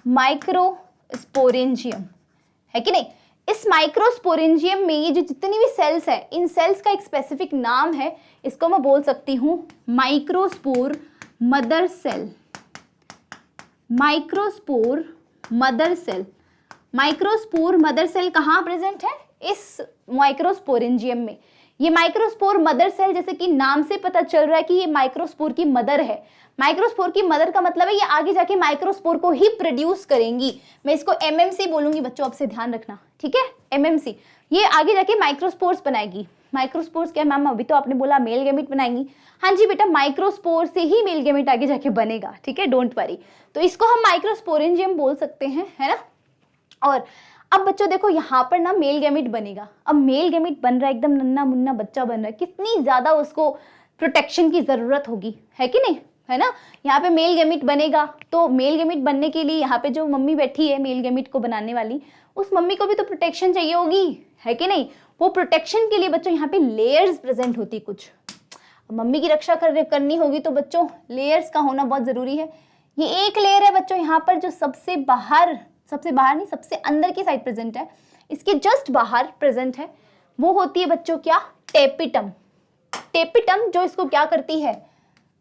माइक्रोस्पोरेंजियम है कि नहीं। इस माइक्रोस्पोरेंजियम में ये जो जितनी भी सेल्स है, इन सेल्स का एक स्पेसिफिक नाम है, इसको मैं बोल सकती हूँ microspore mother cell. Microspore mother cell. Microspore mother cell कहाँ प्रेजेंट है, इस माइक्रोस्पोरेंजियम में। ये माइक्रोस्पोर मदर सेल, जैसे कि नाम से पता चल रहा है कि ये माइक्रोस्पोर की मदर है। माइक्रोस्पोर की मदर का मतलब है ये आगे जाके माइक्रोस्पोर को ही प्रोड्यूस करेंगी। मैं इसको एमएमसी बोलूंगी बच्चों, आपसे ध्यान रखना, ठीक है, एमएमसी। ये आगे जाके माइक्रोस्पोर्स बनाएगी। माइक्रोस्पोर्स क्या मैम, अभी तो आपने बोला मेल गैमीट बनाएंगी। हाँ जी बेटा, माइक्रोस्पोर से ही मेल गैमीट आगे जाके बनेगा, ठीक है, डोंट वरी। तो इसको हम माइक्रोस्पोरेंजियम बोल सकते हैं, है ना। और अब बच्चों देखो यहाँ पर ना मेल गैमीट बनेगा। अब मेल गैमीट बन रहा है, एकदम नन्ना मुन्ना बच्चा बन रहा है, कितनी ज्यादा उसको प्रोटेक्शन की जरूरत होगी, है कि नहीं, है ना। यहाँ पे मेल गैमीट बनेगा, तो मेल गैमीट बनने के लिए यहाँ पे जो मम्मी बैठी है मेल गैमीट को बनाने वाली, उस मम्मी को भी तो प्रोटेक्शन चाहिए होगी, है कि नहीं। वो प्रोटेक्शन के लिए बच्चों यहाँ पे लेयर्स प्रेजेंट होती कुछ। मम्मी की रक्षा करनी होगी तो बच्चों लेयर्स का होना बहुत जरूरी है। ये एक लेयर है बच्चों यहाँ पर जो सबसे बाहर नहीं, सबसे अंदर की साइड प्रेजेंट है, इसके जस्ट बाहर प्रेजेंट है, वो होती है बच्चों क्या, टेपिटम। टेपिटम जो इसको क्या करती है,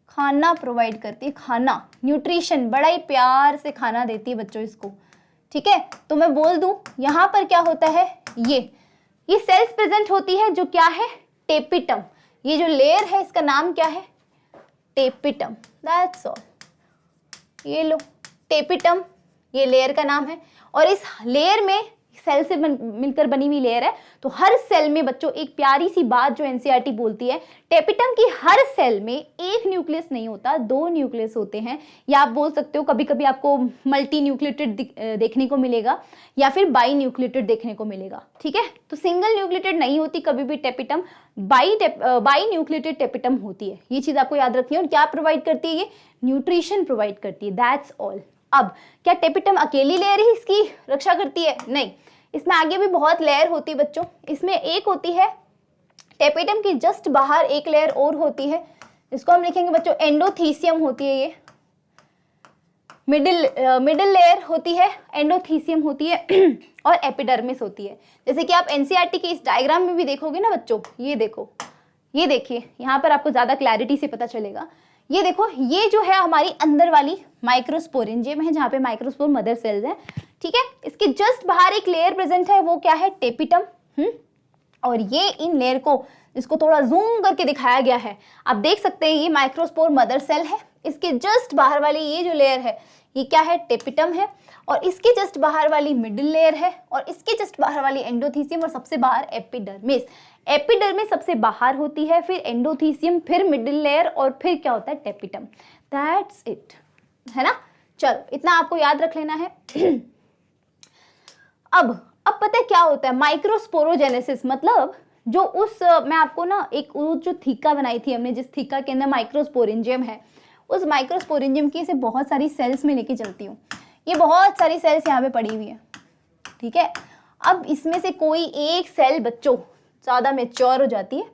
खाना प्रोवाइड करती है, खाना, न्यूट्रिशन, बड़ा ही प्यार से खाना देती है बच्चों इसको, ठीक है। तो मैं बोल दूं यहाँ पर क्या होता है, ये सेल्स प्रेजेंट होती है जो क्या है, टेपिटम। ये जो लेयर है इसका नाम क्या है, टेपिटम, दैट्स ऑल। ये लो टेपिटम ये लेयर का नाम है, और इस लेयर में सेल से मिलकर बनी हुई लेयर है। तो हर सेल में बच्चों एक प्यारी सी बात जो एनसीईआरटी बोलती है, टेपिटम की हर सेल में एक न्यूक्लियस नहीं होता, 2 न्यूक्लियस होते हैं, या आप बोल सकते हो कभी कभी आपको मल्टी न्यूक्लिएटेड देखने को मिलेगा या फिर बाई न्यूक्लिएटेड देखने को मिलेगा। ठीक है, तो सिंगल न्यूक्लिएटेड नहीं होती कभी भी टेपिटम, बाई न्यूक्लिएटेड टेपिटम होती है। ये चीज आपको याद रखनी है। और क्या प्रोवाइड करती है? ये न्यूट्रिशन प्रोवाइड करती है, दैट्स ऑल। अब क्या टेपिटम अकेली लेयर ही इसकी रक्षा करती है? नहीं, इसमें आगे भी बहुत लेयर होती है बच्चों। इसमें एक होती है टेपिटम की जस्ट बाहर एक लेयर और होती है, इसको हम लिखेंगे बच्चों एंडोथीसियम होती है। ये मिडिल लेयर होती है, एंडोथीसियम होती है और एपिडर्मिस होती है। जैसे कि आप एनसीईआरटी के इस डायग्राम में भी देखोगे ना बच्चों, ये देखो, ये देखिए, यहाँ पर आपको ज्यादा क्लैरिटी से पता चलेगा। ये देखो, ये जो है हमारी अंदर वाली माइक्रोस्पोरेंजियम है, जहाँ पे माइक्रोस्पोर मदर सेल्स हैं। ठीक है, इसके जस्ट बाहर एक लेयर प्रेजेंट है, वो क्या है? टेपिटम। और ये इन लेयर को, इसको थोड़ा जूम करके दिखाया गया है, आप देख सकते हैं, ये माइक्रोस्पोर मदर सेल है। इसके जस्ट बाहर वाली ये जो लेयर है, ये क्या है? टेपिटम है। और इसके जस्ट बाहर वाली मिडिल लेयर है, और इसके जस्ट बाहर वाली एंडोथीसियम, और सबसे बाहर एपिडर्मिस। एपिडर्मिस सबसे बाहर होती है, फिर एंडोथीसियम, फिर मिडिल लेयर, और फिर क्या होता है? टेपिटम। दैट्स इट, है ना। चलो, इतना आपको याद रख लेना है। अब पता है क्या होता है? माइक्रोस्पोरोजेनेसिस मतलब जो मैं आपको ना एक जो थीका बनाई थी हमने, जिस थीका के अंदर माइक्रोस्पोरेंजियम है, उस माइक्रोस्पोरेंजियम की से बहुत सारी सेल्स में लेके चलती हूँ। ये बहुत सारी सेल्स यहाँ पे पड़ी हुई है। ठीक है, अब इसमें से कोई एक सेल बच्चों ज़्यादा मैच्योर हो जाती है।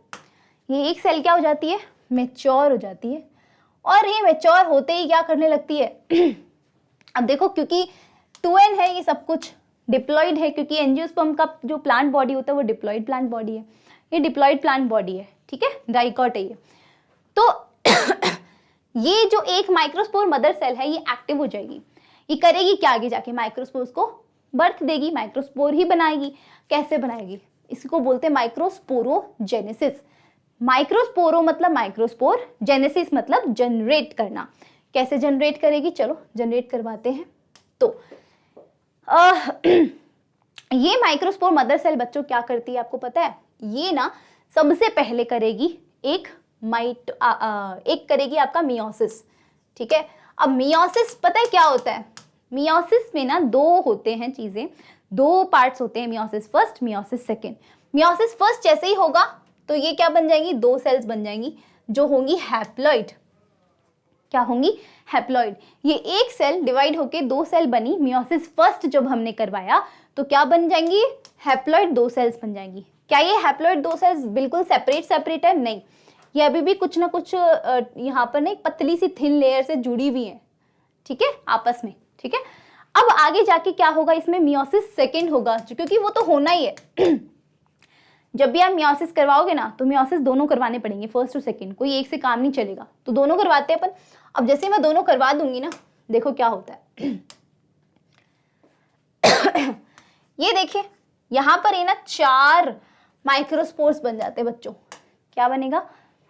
ये एक सेल क्या हो जाती है? मैच्योर हो जाती है। और ये मैच्योर होते ही क्या करने लगती है? अब देखो, क्योंकि 2n है ये सब कुछ, डिप्लॉइड है, क्योंकि एंजियोस्पर्म का जो प्लांट बॉडी होता है वो डिप्लॉइड प्लांट बॉडी है, ये डिप्लॉइड प्लांट बॉडी है। ठीक है, डाइकॉट है ये। तो ये जो एक माइक्रोस्पोर मदर सेल है, ये एक्टिव हो जाएगी। ये करेगी क्या आगे जाके? माइक्रोस्पोर्स को बर्थ देगी, माइक्रोस्पोर ही बनाएगी। कैसे बनाएगी? इसको बोलते हैं माइक्रोस्पोरोजेनेसिस। माइक्रोस्पोरो मतलब माइक्रोस्पोर, जेनेसिस मतलब जनरेट करना। कैसे जनरेट करेगी? चलो जनरेट करवाते हैं। तो ये माइक्रोस्पोर मदर सेल बच्चों क्या करती है आपको पता है? ये ना सबसे पहले करेगी एक करेगी आपका मियोसिस। ठीक है, अब मियोसिस पता है क्या होता है? मियोसिस में ना 2 होते हैं चीजें, 2 पार्ट्स होते हैं, meiosis first, meiosis second. Meiosis first जैसे ही होगा तो ये क्या बन जाएंगी? 2 सेल्स बन जाएंगी जो होंगी हैप्लॉइड। क्या होंगी? हैप्लॉइड। ये एक सेल डिवाइड होके 2 सेल बनी। मियोसिस फर्स्ट जब हमने करवाया तो क्या बन जाएंगी? हैप्लॉइड 2 सेल्स बन जाएंगी। क्या ये हैप्लॉइड 2 सेल्स बिल्कुल सेपरेट है? नहीं, ये अभी भी कुछ ना कुछ यहाँ पर ना एक पतली सी थिन लेयर से जुड़ी हुई है। ठीक है, आपस में। ठीक है, अब आगे जाके क्या होगा? इसमें मियोसिस सेकेंड होगा, क्योंकि वो तो होना ही है। जब भी आप मियोसिस करवाओगे ना तो मियोसिस दोनों करवाने पड़ेंगे, फर्स्ट और सेकंड, कोई एक से काम नहीं चलेगा, तो दोनों करवाते हैं अपन। अब जैसे मैं दोनों करवा दूंगी ना, देखो क्या होता है। ये देखिए, यहाँ पर ये ना 4 माइक्रोस्पोर्स बन जाते हैं बच्चों। क्या बनेगा?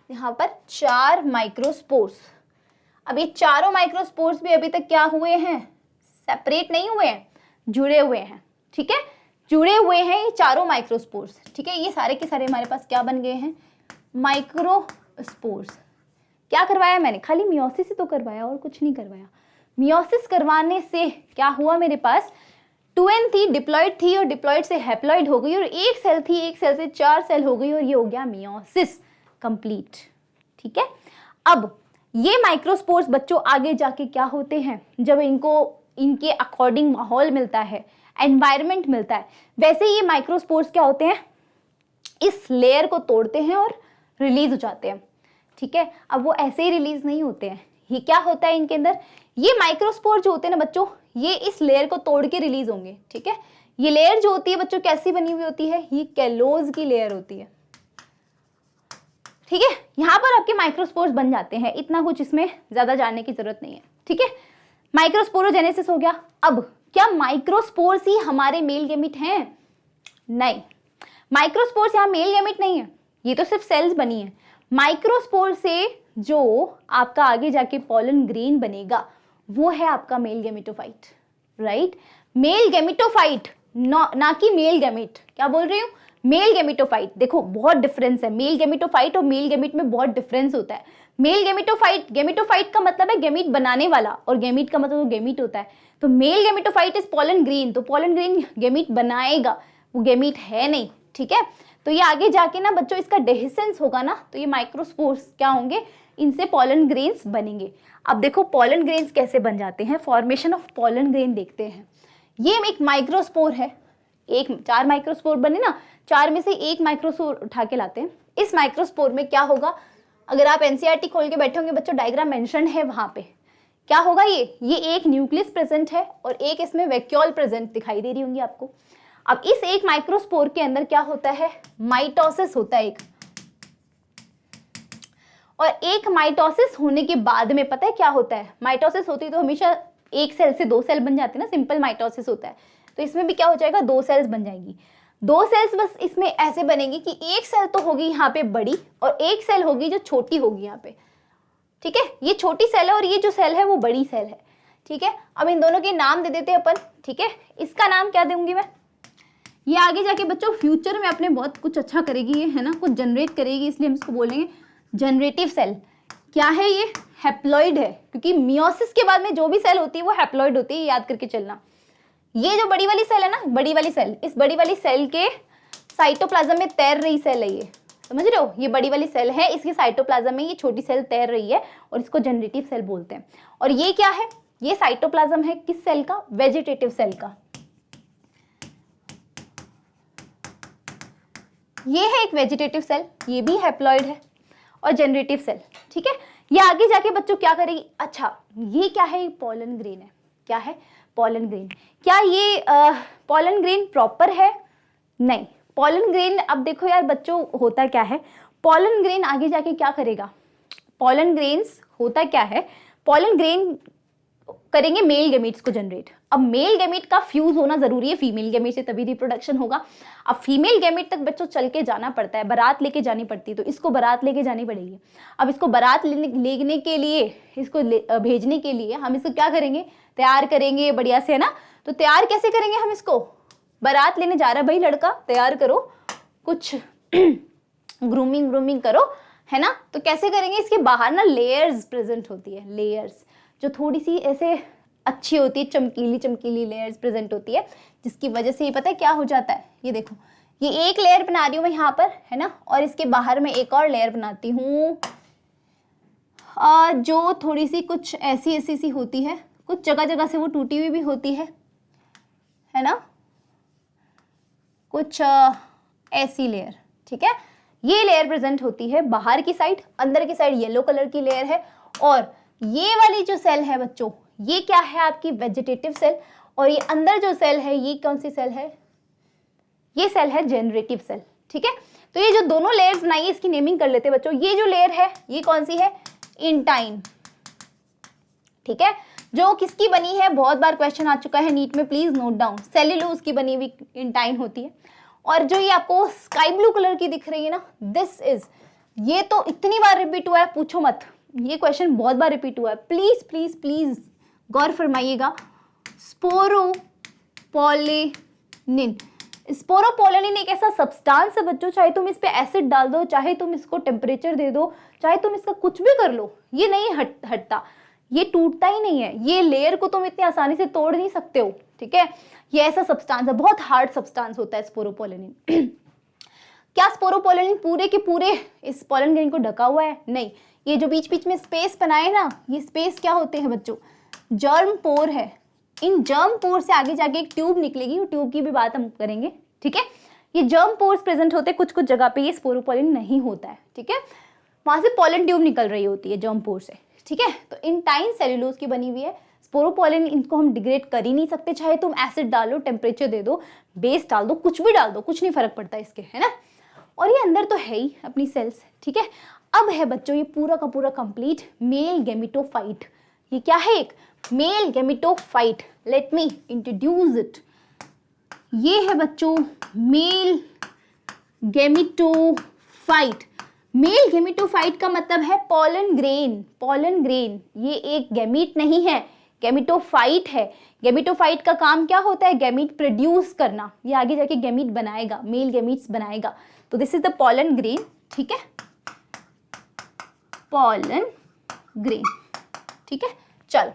यहाँ पर 4 माइक्रोस्पोर्स। अब ये चारों माइक्रोस्पोर्स भी अभी तक क्या हुए हैं? सेपरेट नहीं हुए हैं, जुड़े हुए हैं। ठीक है, जुड़े हुए हैं ये चारों माइक्रोस्पोर्स। ठीक है, ये सारे के सारे हमारे पास क्या बन गए हैं? माइक्रोस्पोर्स। क्या करवाया मैंने? खाली मियोसिस ही तो करवाया, और कुछ नहीं करवाया। मियोसिस करवाने से क्या हुआ? मेरे पास 2n थी, डिप्लॉइड थी, और डिप्लॉइड से हैप्लॉइड हो गई, और एक सेल थी, एक सेल से 4 सेल हो गई, और ये हो गया मियोसिस कंप्लीट। ठीक है, अब ये माइक्रोस्पोर्स बच्चों आगे जाके क्या होते हैं? जब इनको इनके अकॉर्डिंग माहौल मिलता है, एनवायरनमेंट मिलता है, वैसे ये माइक्रोस्पोर्स क्या होते हैं? इस लेयर को तोड़ते हैं और रिलीज हो जाते हैं। ठीक है, अब वो ऐसे ही रिलीज नहीं होते हैं। ये क्या होता है इनके अंदर? ये माइक्रोस्पोर जो होते हैं ना बच्चों, ये इस लेयर को तोड़ के रिलीज होंगे। ठीक है, ये लेयर जो होती है बच्चों कैसी बनी हुई होती है? ये कैलोज की लेयर होती है। ठीक है, यहाँ पर आपके माइक्रोस्पोर्स बन जाते हैं, इतना कुछ इसमें ज्यादा जानने की जरूरत नहीं है। ठीक है, माइक्रोस्पोरोजेनेसिस हो गया। अब क्या माइक्रोस्पोर्स ही हमारे मेल गैमेट हैं? नहीं, माइक्रोस्पोर्स यहाँ मेल गैमेट नहीं है, ये तो सिर्फ सेल्स बनी है। माइक्रोस्पोर से जो आपका आगे जाके पॉलन ग्रेन बनेगा वो है आपका male gametophyte, right. Male gametophyte, ना कि मेल गेमिट। क्या बोल रही हूँ? Male gametophyte. देखो बहुत डिफरेंस है, मेल गेमिटोफाइट और मेल गेमिट में बहुत डिफरेंस होता है। मेल गेमिटोफाइट, गेमिटोफाइट का मतलब है गेमिट बनाने वाला, और गेमिट का मतलब गेमिट होता है। तो male gametophyte is pollen grain, तो पोलन ग्रीन गेमिट बनाएगा, वो गेमिट है नहीं, ठीक है। तो ये आगे जाके ना बच्चों इसका डेहिसेंस होगा ना, तो ये माइक्रोस्पोर्स क्या होंगे, इनसे पोलन ग्रेन्स बनेंगे। अब देखो पोलन ग्रेन्स कैसे बन जाते हैं, फॉर्मेशन ऑफ पोलन ग्रेन देखते हैं। ये एक माइक्रोस्पोर है, एक 4 माइक्रोस्पोर बने ना, 4 में से एक माइक्रोस्पोर उठा के लाते हैं। इस माइक्रोस्पोर में क्या होगा, अगर आप एनसीईआरटी खोल के बैठे होंगे बच्चों, डायग्राम मेंशन है वहां पे, क्या होगा, ये एक न्यूक्लियस प्रेजेंट है और एक इसमें वैक्यूल प्रेजेंट दिखाई दे रही होंगी आपको। अब इस एक माइक्रोस्पोर के अंदर क्या होता है, माइटोसिस होता है एक, और एक माइटोसिस होने के बाद में पता है क्या होता है, माइटोसिस होती तो हमेशा एक सेल से 2 सेल बन जाते हैं ना, सिंपल माइटोसिस होता है। तो इसमें भी क्या हो जाएगा, 2 सेल्स बन जाएंगी। 2 सेल्स बस इसमें ऐसे बनेगी कि एक सेल तो होगी यहाँ पे बड़ी और एक सेल होगी जो छोटी होगी यहाँ पे, ठीक है। ये छोटी सेल है और ये जो सेल है वो बड़ी सेल है, ठीक है। अब इन दोनों के नाम दे देते हैं अपन, ठीक है। इसका नाम क्या दूंगी मैं, ये आगे जाके बच्चों फ्यूचर में अपने बहुत कुछ अच्छा करेगी, ये है ना, कुछ जनरेट करेगी, इसलिए हम इसको बोलेंगे जनरेटिव सेल। क्या है ये, हैप्लॉइड है, क्योंकि मियोसिस के बाद में जो भी सेल होती है वो हैप्लॉइड होती है, याद करके चलना। ये जो बड़ी वाली सेल है ना, बड़ी वाली सेल, इस बड़ी वाली सेल के साइटोप्लाज्म में तैर रही सेल है ये, समझ रहे हो, ये बड़ी वाली सेल है, इसके साइटोप्लाज्म में ये छोटी सेल तैर रही है और इसको जनरेटिव सेल बोलते हैं। और ये क्या है, ये साइटोप्लाज्म है किस सेल का, वेजिटेटिव सेल का। ये है एक वेजिटेटिव सेल, ये भी हैप्लॉइड है, और जनरेटिव सेल, ठीक है। ये आगे जाके बच्चों क्या करेगी, अच्छा ये क्या है, पोलन ग्रेन है, क्या है, पोलन ग्रेन। क्या ये पोलन ग्रेन प्रॉपर है, नहीं। पोलन ग्रेन, अब देखो यार बच्चों होता क्या है, पोलन ग्रेन आगे जाके क्या करेगा, पोलन ग्रेन्स होता क्या है, पोलन ग्रेन करेंगे मेल गैमीट्स को जनरेट। अब मेल गैमीट का फ्यूज होना जरूरी है फीमेल गैमीट से, तभी रिप्रोडक्शन होगा। अब फीमेल गैमीट तक बच्चों चल के जाना पड़ता है, बारात लेके जानी पड़ती है, तो इसको बारात लेके जानी पड़ेगी। अब इसको बारात लेने के लिए, इसको भेजने के लिए हम इसको क्या करेंगे, तैयार करेंगे बढ़िया से, है ना। तो तैयार कैसे करेंगे हम इसको, बारात लेने जा रहा है भाई लड़का, तैयार करो, कुछ ग्रूमिंग करो, है ना। तो कैसे करेंगे, इसके बाहर ना लेयर्स प्रेजेंट होती है, लेयर्स जो थोड़ी सी ऐसे अच्छी होती है, चमकीली लेयर्स प्रेजेंट होती है, जिसकी वजह से ये पता है क्या हो जाता है, ये देखो, ये एक लेयर बना रही हूँ मैं यहाँ पर, है ना, और इसके बाहर में एक और लेयर बनाती हूँ जो थोड़ी सी कुछ ऐसी सी होती है, कुछ जगह से वो टूटी हुई भी होती है ना, कुछ ऐसी लेयर, ठीक है। ये लेयर प्रेजेंट होती है बाहर की साइड, अंदर की साइड येलो कलर की लेयर है। और ये वाली जो सेल है बच्चों, ये क्या है आपकी वेजिटेटिव सेल, और ये अंदर जो सेल है ये कौन सी सेल है, ये सेल है जनरेटिव सेल, ठीक है। तो ये जो दोनों लेयर्स बनाई है इसकी नेमिंग कर लेते हैं बच्चों। ये जो लेयर है ये कौन सी है, इंटाइन, ठीक है, जो किसकी बनी है, बहुत बार क्वेश्चन आ चुका है नीट में, प्लीज नोट डाउन, सेल्यूलोज की बनी हुई इंटाइन होती है। और जो ये आपको स्काई ब्लू कलर की दिख रही है ना, दिस इज, ये तो इतनी बार रिपीट हुआ है पूछो मत, ये क्वेश्चन बहुत बार रिपीट हुआ है, प्लीज प्लीज प्लीज गौर फरमाइएगा। स्पोरोपोलिनिन, स्पोरोपोलिनिन एक ऐसा सब्सटेंस है बच्चों, चाहे तुम इस पे एसिड डाल दो, चाहे तुम इसको टेम्परेचर दे दो, चाहे तुम इसका कुछ भी कर लो, ये नहीं हटता, ये टूटता ही नहीं है, ये लेयर को तुम इतनी आसानी से तोड़ नहीं सकते हो, ठीक है। ये ऐसा सब्सटेंस है, बहुत हार्ड सब्सटेंस होता है स्पोरोपोलिनिन। क्या स्पोरोपोलिनिन पूरे के पूरे इस पोलन ग्रेन को ढका हुआ है, नहीं। ये जो बीच में स्पेस बनाए ना, ये स्पेस क्या होते हैं बच्चों, जर्म पोर है। इन जर्म पोर से आगे जाके एक ट्यूब निकलेगी, ट्यूब की भी बात हम करेंगे, ठीक है। ये जर्म पोर्स प्रेजेंट होते हैं, कुछ कुछ जगह पे ये स्पोरोपोलिन नहीं होता है, ठीक है, वहां से पोलन ट्यूब निकल रही होती है जर्म पोर से, ठीक है। तो इंटाइन सेल्यूलोज की बनी हुई है, स्पोरोपोलिन इनको हम डिग्रेड कर ही नहीं सकते, चाहे तुम एसिड डालो, टेम्परेचर दे दो, बेस डाल दो, कुछ भी डाल दो, कुछ नहीं फर्क पड़ता इसके, है ना। और ये अंदर तो है ही अपनी सेल्स, ठीक है। अब है बच्चों ये पूरा का पूरा कंप्लीट मेल गैमेटोफाइट। ये क्या है, एक male gametophyte, let me introduce it. ये है बच्चों मेल गैमेटोफाइट। मेल गैमेटोफाइट का मतलब है पोलन ग्रेन, पोलन ग्रेन, ये एक गैमीट नहीं है, गैमिटोफाइट है। गैमिटोफाइट का काम क्या होता है? गैमीट प्रोड्यूस करना, ये आगे जाके गैमीट बनाएगा, मेल गैमीट्स बनाएगा। तो this is the pollen grain, ठीक है, पॉलन ग्रेन, ठीक है। चलो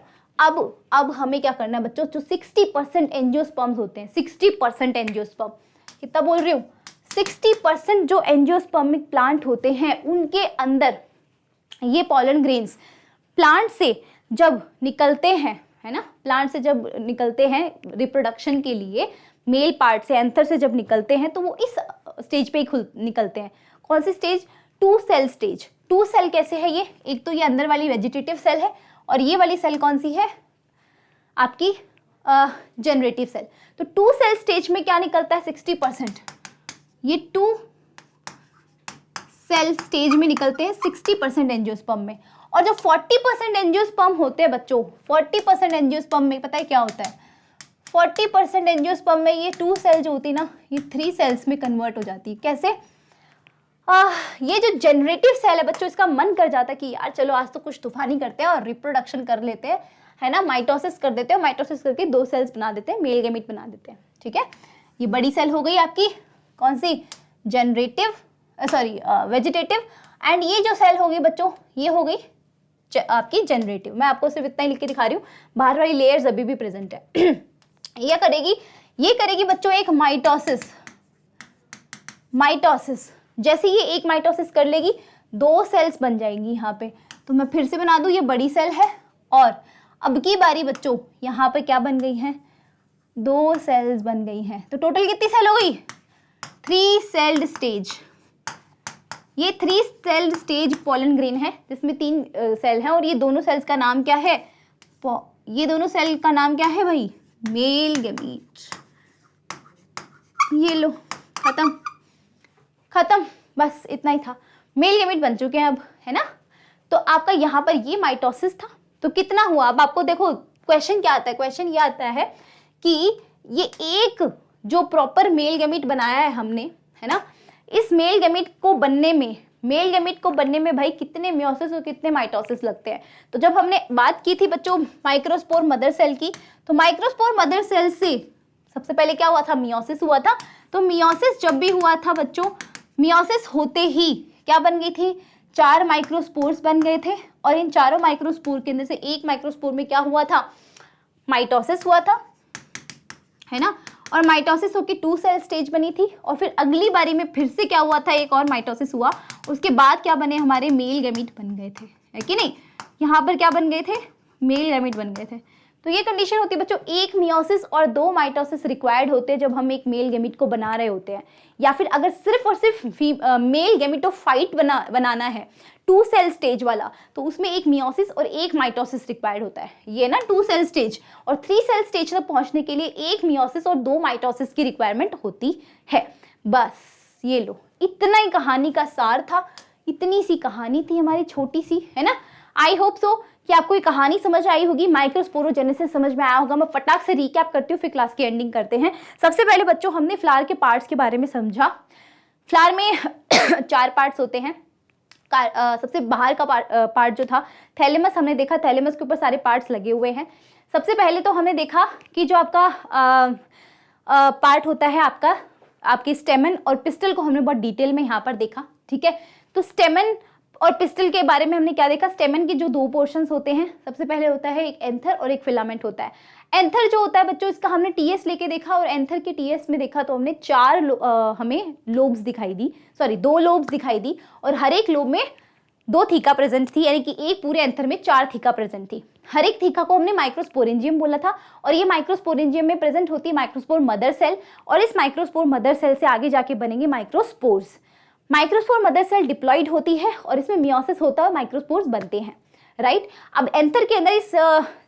अब हमें क्या करना है बच्चों, जो 60% एंजियोस्पर्म्स होते हैं, 60% एंजियोस्पर्म, कितना बोल रही हूँ, 60% जो एंजियोस्पर्मिक प्लांट होते हैं उनके अंदर ये पॉलन ग्रेन्स प्लांट से जब निकलते हैं, है ना, प्लांट से जब निकलते हैं रिप्रोडक्शन के लिए, मेल पार्ट से, एंथर से जब निकलते हैं तो वो इस स्टेज पे ही निकलते हैं। कौन सी स्टेज? 2 सेल स्टेज। 2 सेल कैसे है ये? एक तो ये अंदर वाली वेजिटेटिव सेल है और ये वाली सेल कौन सी है? आपकी जनरेटिव सेल। तो 2 सेल स्टेज में क्या निकलता है? 60%। ये 2 सेल स्टेज में निकलते हैं 60% एंजियोस्पर्म में। और जो 40% एंजियोस्पर्म होते हैं बच्चों, 40% एंजियोस्पर्म में पता है क्या होता है? 40% एंजियोस्पर्म में ये 2 सेल जो होती है ना, ये 3 सेल्स में कन्वर्ट हो जाती है। कैसे? ये जो जनरेटिव सेल है बच्चों, इसका मन कर जाता है कि यार चलो आज तो कुछ तूफानी करते हैं और रिप्रोडक्शन कर लेते हैं, है ना, माइटोसिस कर देते हैं, माइटोसिस करके 2 सेल्स बना देते हैं, मेल गैमीट बना देते हैं, ठीक है। ये बड़ी सेल हो गई आपकी कौन सी? Generative, sorry vegetative. एंड ये जो सेल होगी बच्चों, ये हो गई आपकी जनरेटिव। मैं आपको सिर्फ इतना ही लिख के दिखा रही हूँ, बाहर वाली लेयर्स अभी भी प्रेजेंट है। ये करेगी बच्चों एक माइटोसिस। माइटोसिस जैसे ये एक माइटोसिस कर लेगी, 2 सेल्स बन जाएंगी यहाँ पे। तो मैं फिर से बना दूँ, ये बड़ी सेल है और अब की बारी बच्चों यहाँ पे क्या बन गई हैं? 2 सेल्स बन गई हैं। तो टोटल कितनी सेल हो गई? 3 सेल्ड स्टेज। ये 3 सेल्ड स्टेज पॉलन ग्रेन है जिसमें 3 सेल हैं और ये दोनों सेल्स का नाम क्या है? ये दोनों सेल का नाम क्या है भाई? Male gamete. ये लो, खत्म, बस इतना ही था। मेल गैमीट बन चुके हैं अब, है ना। तो आपका यहाँ पर ये माइटोसिस था, तो कितना हुआ? अब आपको देखो क्वेश्चन क्या आता है, क्वेश्चन ये आता है कि ये एक जो प्रॉपर मेल गैमीट बनाया है हमने, है ना, इस मेल गैमीट को बनने में भाई कितने मियोसिस और कितने माइटोसिस लगते हैं। तो जब हमने बात की थी बच्चों माइक्रोस्पोर मदर सेल की, तो माइक्रोस्पोर मदर सेल से सबसे पहले क्या हुआ था? मियोसिस हुआ था। तो मियोसिस जब भी हुआ था बच्चों, मियोसिस होते ही क्या बन गई थी? 4 माइक्रोस्पोर्स बन गए थे और इन चारों माइक्रोस्पोर के अंदर से एक माइक्रोस्पोर में क्या हुआ था? माइटोसिस हुआ था, है ना। और माइटोसिस होकर 2 सेल स्टेज बनी थी और फिर अगली बारी में फिर से क्या हुआ था? एक और माइटोसिस हुआ। उसके बाद क्या बने? हमारे मेल गैमीट बन गए थे, है कि नहीं। यहाँ पर क्या बन गए थे? मेल गैमीट बन गए थे। तो ये कंडीशन होती है बच्चों, एक मियोसिस और 2 माइटोसिस रिक्वायर्ड होते हैं जब हम एक मेल गैमीट को बना रहे होते हैं। या फिर अगर सिर्फ और सिर्फ मेल गैमीटोफाइट बनाना है 2 सेल स्टेज वाला, तो उसमें एक मियोसिस और एक माइटोसिस रिक्वायर्ड होता है। ये ना 2 सेल स्टेज और 3 सेल स्टेज तक पहुंचने के लिए एक मियोसिस और 2 माइटोसिस की रिक्वायरमेंट होती है। बस ये लो, इतना ही कहानी का सार था, इतनी सी कहानी थी हमारी छोटी सी, है ना। आई होप सो कि आपको ये कहानी समझ आई होगी, माइक्रोस्पोरोजेनेसिस समझ में आया होगा। मैं फटाक से रिकैप करती हूँ, फिर क्लास की एंडिंग करते हैं। सबसे पहले बच्चों हमने फ्लावर के पार्ट्स के बारे में समझा। फ्लावर में 4 पार्ट्स होते हैं। सबसे बाहर का पार्ट जो था थैलेमस, हमने देखा थैलेमस के ऊपर सारे पार्ट्स लगे हुए हैं। सबसे पहले तो हमने देखा कि जो आपका पार्ट होता है आपकी स्टेमन और पिस्टल को हमने बहुत डिटेल में यहाँ पर देखा, ठीक है। तो स्टेमन और पिस्टल के बारे में हमने क्या देखा? स्टेमन के जो 2 पोर्शंस होते हैं, सबसे पहले होता है एक एंथर और एक फिलामेंट होता है। एंथर जो होता है बच्चों, इसका हमने टीएस लेके देखा और एंथर के टीएस में देखा तो हमने 4 हमें लोब्स दिखाई दी, सॉरी 2 लोब्स दिखाई दी और हर एक लोब में 2 थीका प्रेजेंट थी, यानी कि एक पूरे एंथर में 4 थीका प्रेजेंट थी। हर एक थीका को हमने माइक्रोस्पोरेंजियम बोला था और ये माइक्रोस्पोरेंजियम में प्रेजेंट होती है माइक्रोस्पोर मदर सेल और इस माइक्रोस्पोर मदर सेल से आगे जाके बनेंगे microspores. Microspore mother cell diploid होती है और इसमें मियोसिस होता है, माइक्रोस्पोर्स बनते हैं, राइट। अब एंथर के अंदर इस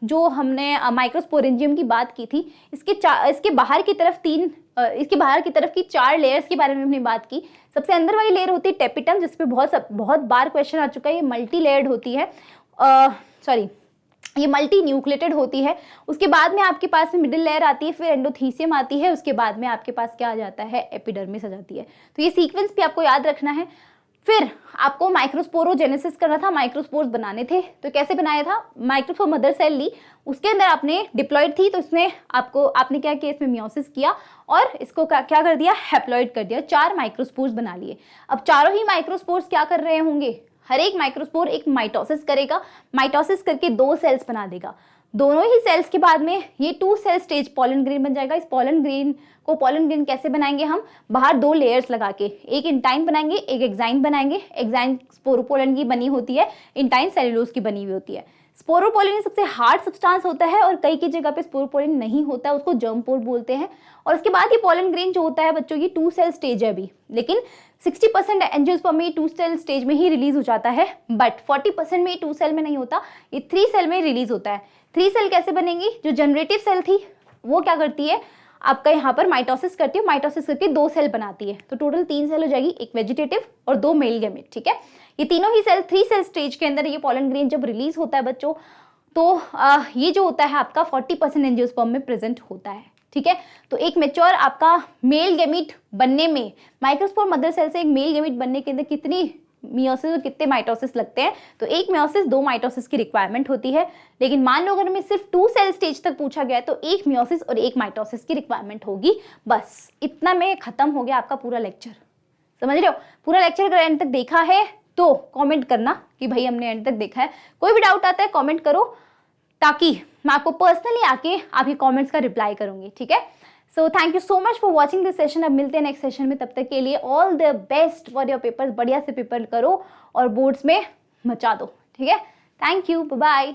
जो हमने माइक्रोस्पोरेंजियम की बात की थी, इसके बाहर की तरफ की 4 लेयर्स के बारे में हमने बात की। सबसे अंदर वाली लेयर होती है टेपिटम, जिसपे बहुत बार क्वेश्चन आ चुका है। ये मल्टी लेयर्ड होती है, ये मल्टी न्यूक्लिएटेड होती है। उसके बाद में आपके पास में मिडिल लेयर आती है, फिर एंडोथीसियम आती है, उसके बाद में आपके पास क्या आ जाता है? एपिडर्मिस आ जाती है। तो ये सीक्वेंस भी आपको याद रखना है। फिर आपको माइक्रोस्पोरोजेनेसिस करना था, माइक्रोस्पोर्स बनाने थे। तो कैसे बनाया था, माइक्रोस्पोर मदर सेल ली, उसके अंदर आपने डिप्लॉइड थी तो इसमें आपने क्या किया, इसमें मियोसिस किया और इसको क्या कर दिया, हैप्लॉइड कर दिया, 4 माइक्रोस्पोर्स बना लिए। अब चारों ही माइक्रोस्पोर्स क्या कर रहे होंगे, हर एक माइक्रोस्पोर एक माइटोसिस करेगा, माइटोसिस करके 2 सेल्स बना देगा। दोनों ही सेल्स के बाद में ये 2 सेल स्टेज पोलन ग्रेन बन जाएगा। इस पोलन ग्रेन कैसे बनाएंगे हम, बाहर 2 लेयर्स लगा के, एक इंटाइन बनाएंगे, एक एक्साइन बनाएंगे। एक्साइन स्पोरोपोलन की बनी होती है, इंटाइन सेल्यूलोज की बनी हुई होती है। स्पोरोपोलिन सबसे हार्ड सब्सटेंस होता है और कई जगह पे स्पोरोपोलिन नहीं होता है, उसको जर्म पोर बोलते हैं। और उसके बाद ये पोलन ग्रेन जो होता है बच्चों, ये 2 सेल स्टेज है अभी, लेकिन 60% एंजियोस्पर्म में 2 सेल स्टेज में ही रिलीज हो जाता है, बट 40% में 2 सेल में नहीं होता, ये 3 सेल में रिलीज होता है। 3 सेल कैसे बनेंगी, जो जनरेटिव सेल थी वो क्या करती है, आपका यहाँ पर माइटोसिस करती है, माइटोसिस करके 2 सेल बनाती है, तो टोटल 3 सेल हो जाएगी, एक वेजिटेटिव और 2 मेल गैमेट। ठीक है, ये तीनों ही सेल 3 सेल स्टेज के अंदर ये पोलन ग्रेन जब रिलीज होता है बच्चों, तो ये जो होता है आपका 40% एंजियोस्पर्म में प्रेजेंट होता है। ठीक है, तो एक मेच्योर आपका मेल गैमेट बनने में, माइक्रोस्पोर मदर सेल से एक मेल गैमेट बनने के अंदर कितनी मियोसिस और कितने माइटोसिस लगते हैं, तो एक मियोसिस 2 माइटोसिस की रिक्वायरमेंट होती है। लेकिन मान लो अगर हमें सिर्फ 2 सेल स्टेज तक पूछा गया है तो एक मियोसिस और एक माइटोसिस की रिक्वायरमेंट होगी। बस इतना में खत्म हो गया आपका पूरा लेक्चर। समझ रहे हो, पूरा लेक्चर अगर एंड तक देखा है तो कमेंट करना कि भाई हमने एंड तक देखा है। कोई भी डाउट आता है कमेंट करो, ताकि मैं आपको पर्सनली आके आपके कमेंट्स का रिप्लाई करूंगी। ठीक है, so thank you so much for watching this session. अब मिलते हैं नेक्स्ट सेशन में, तब तक के लिए all the best for your papers. बढ़िया से पेपर करो और बोर्ड्स में मचा दो। ठीक है, थैंक यू, बाय बाय।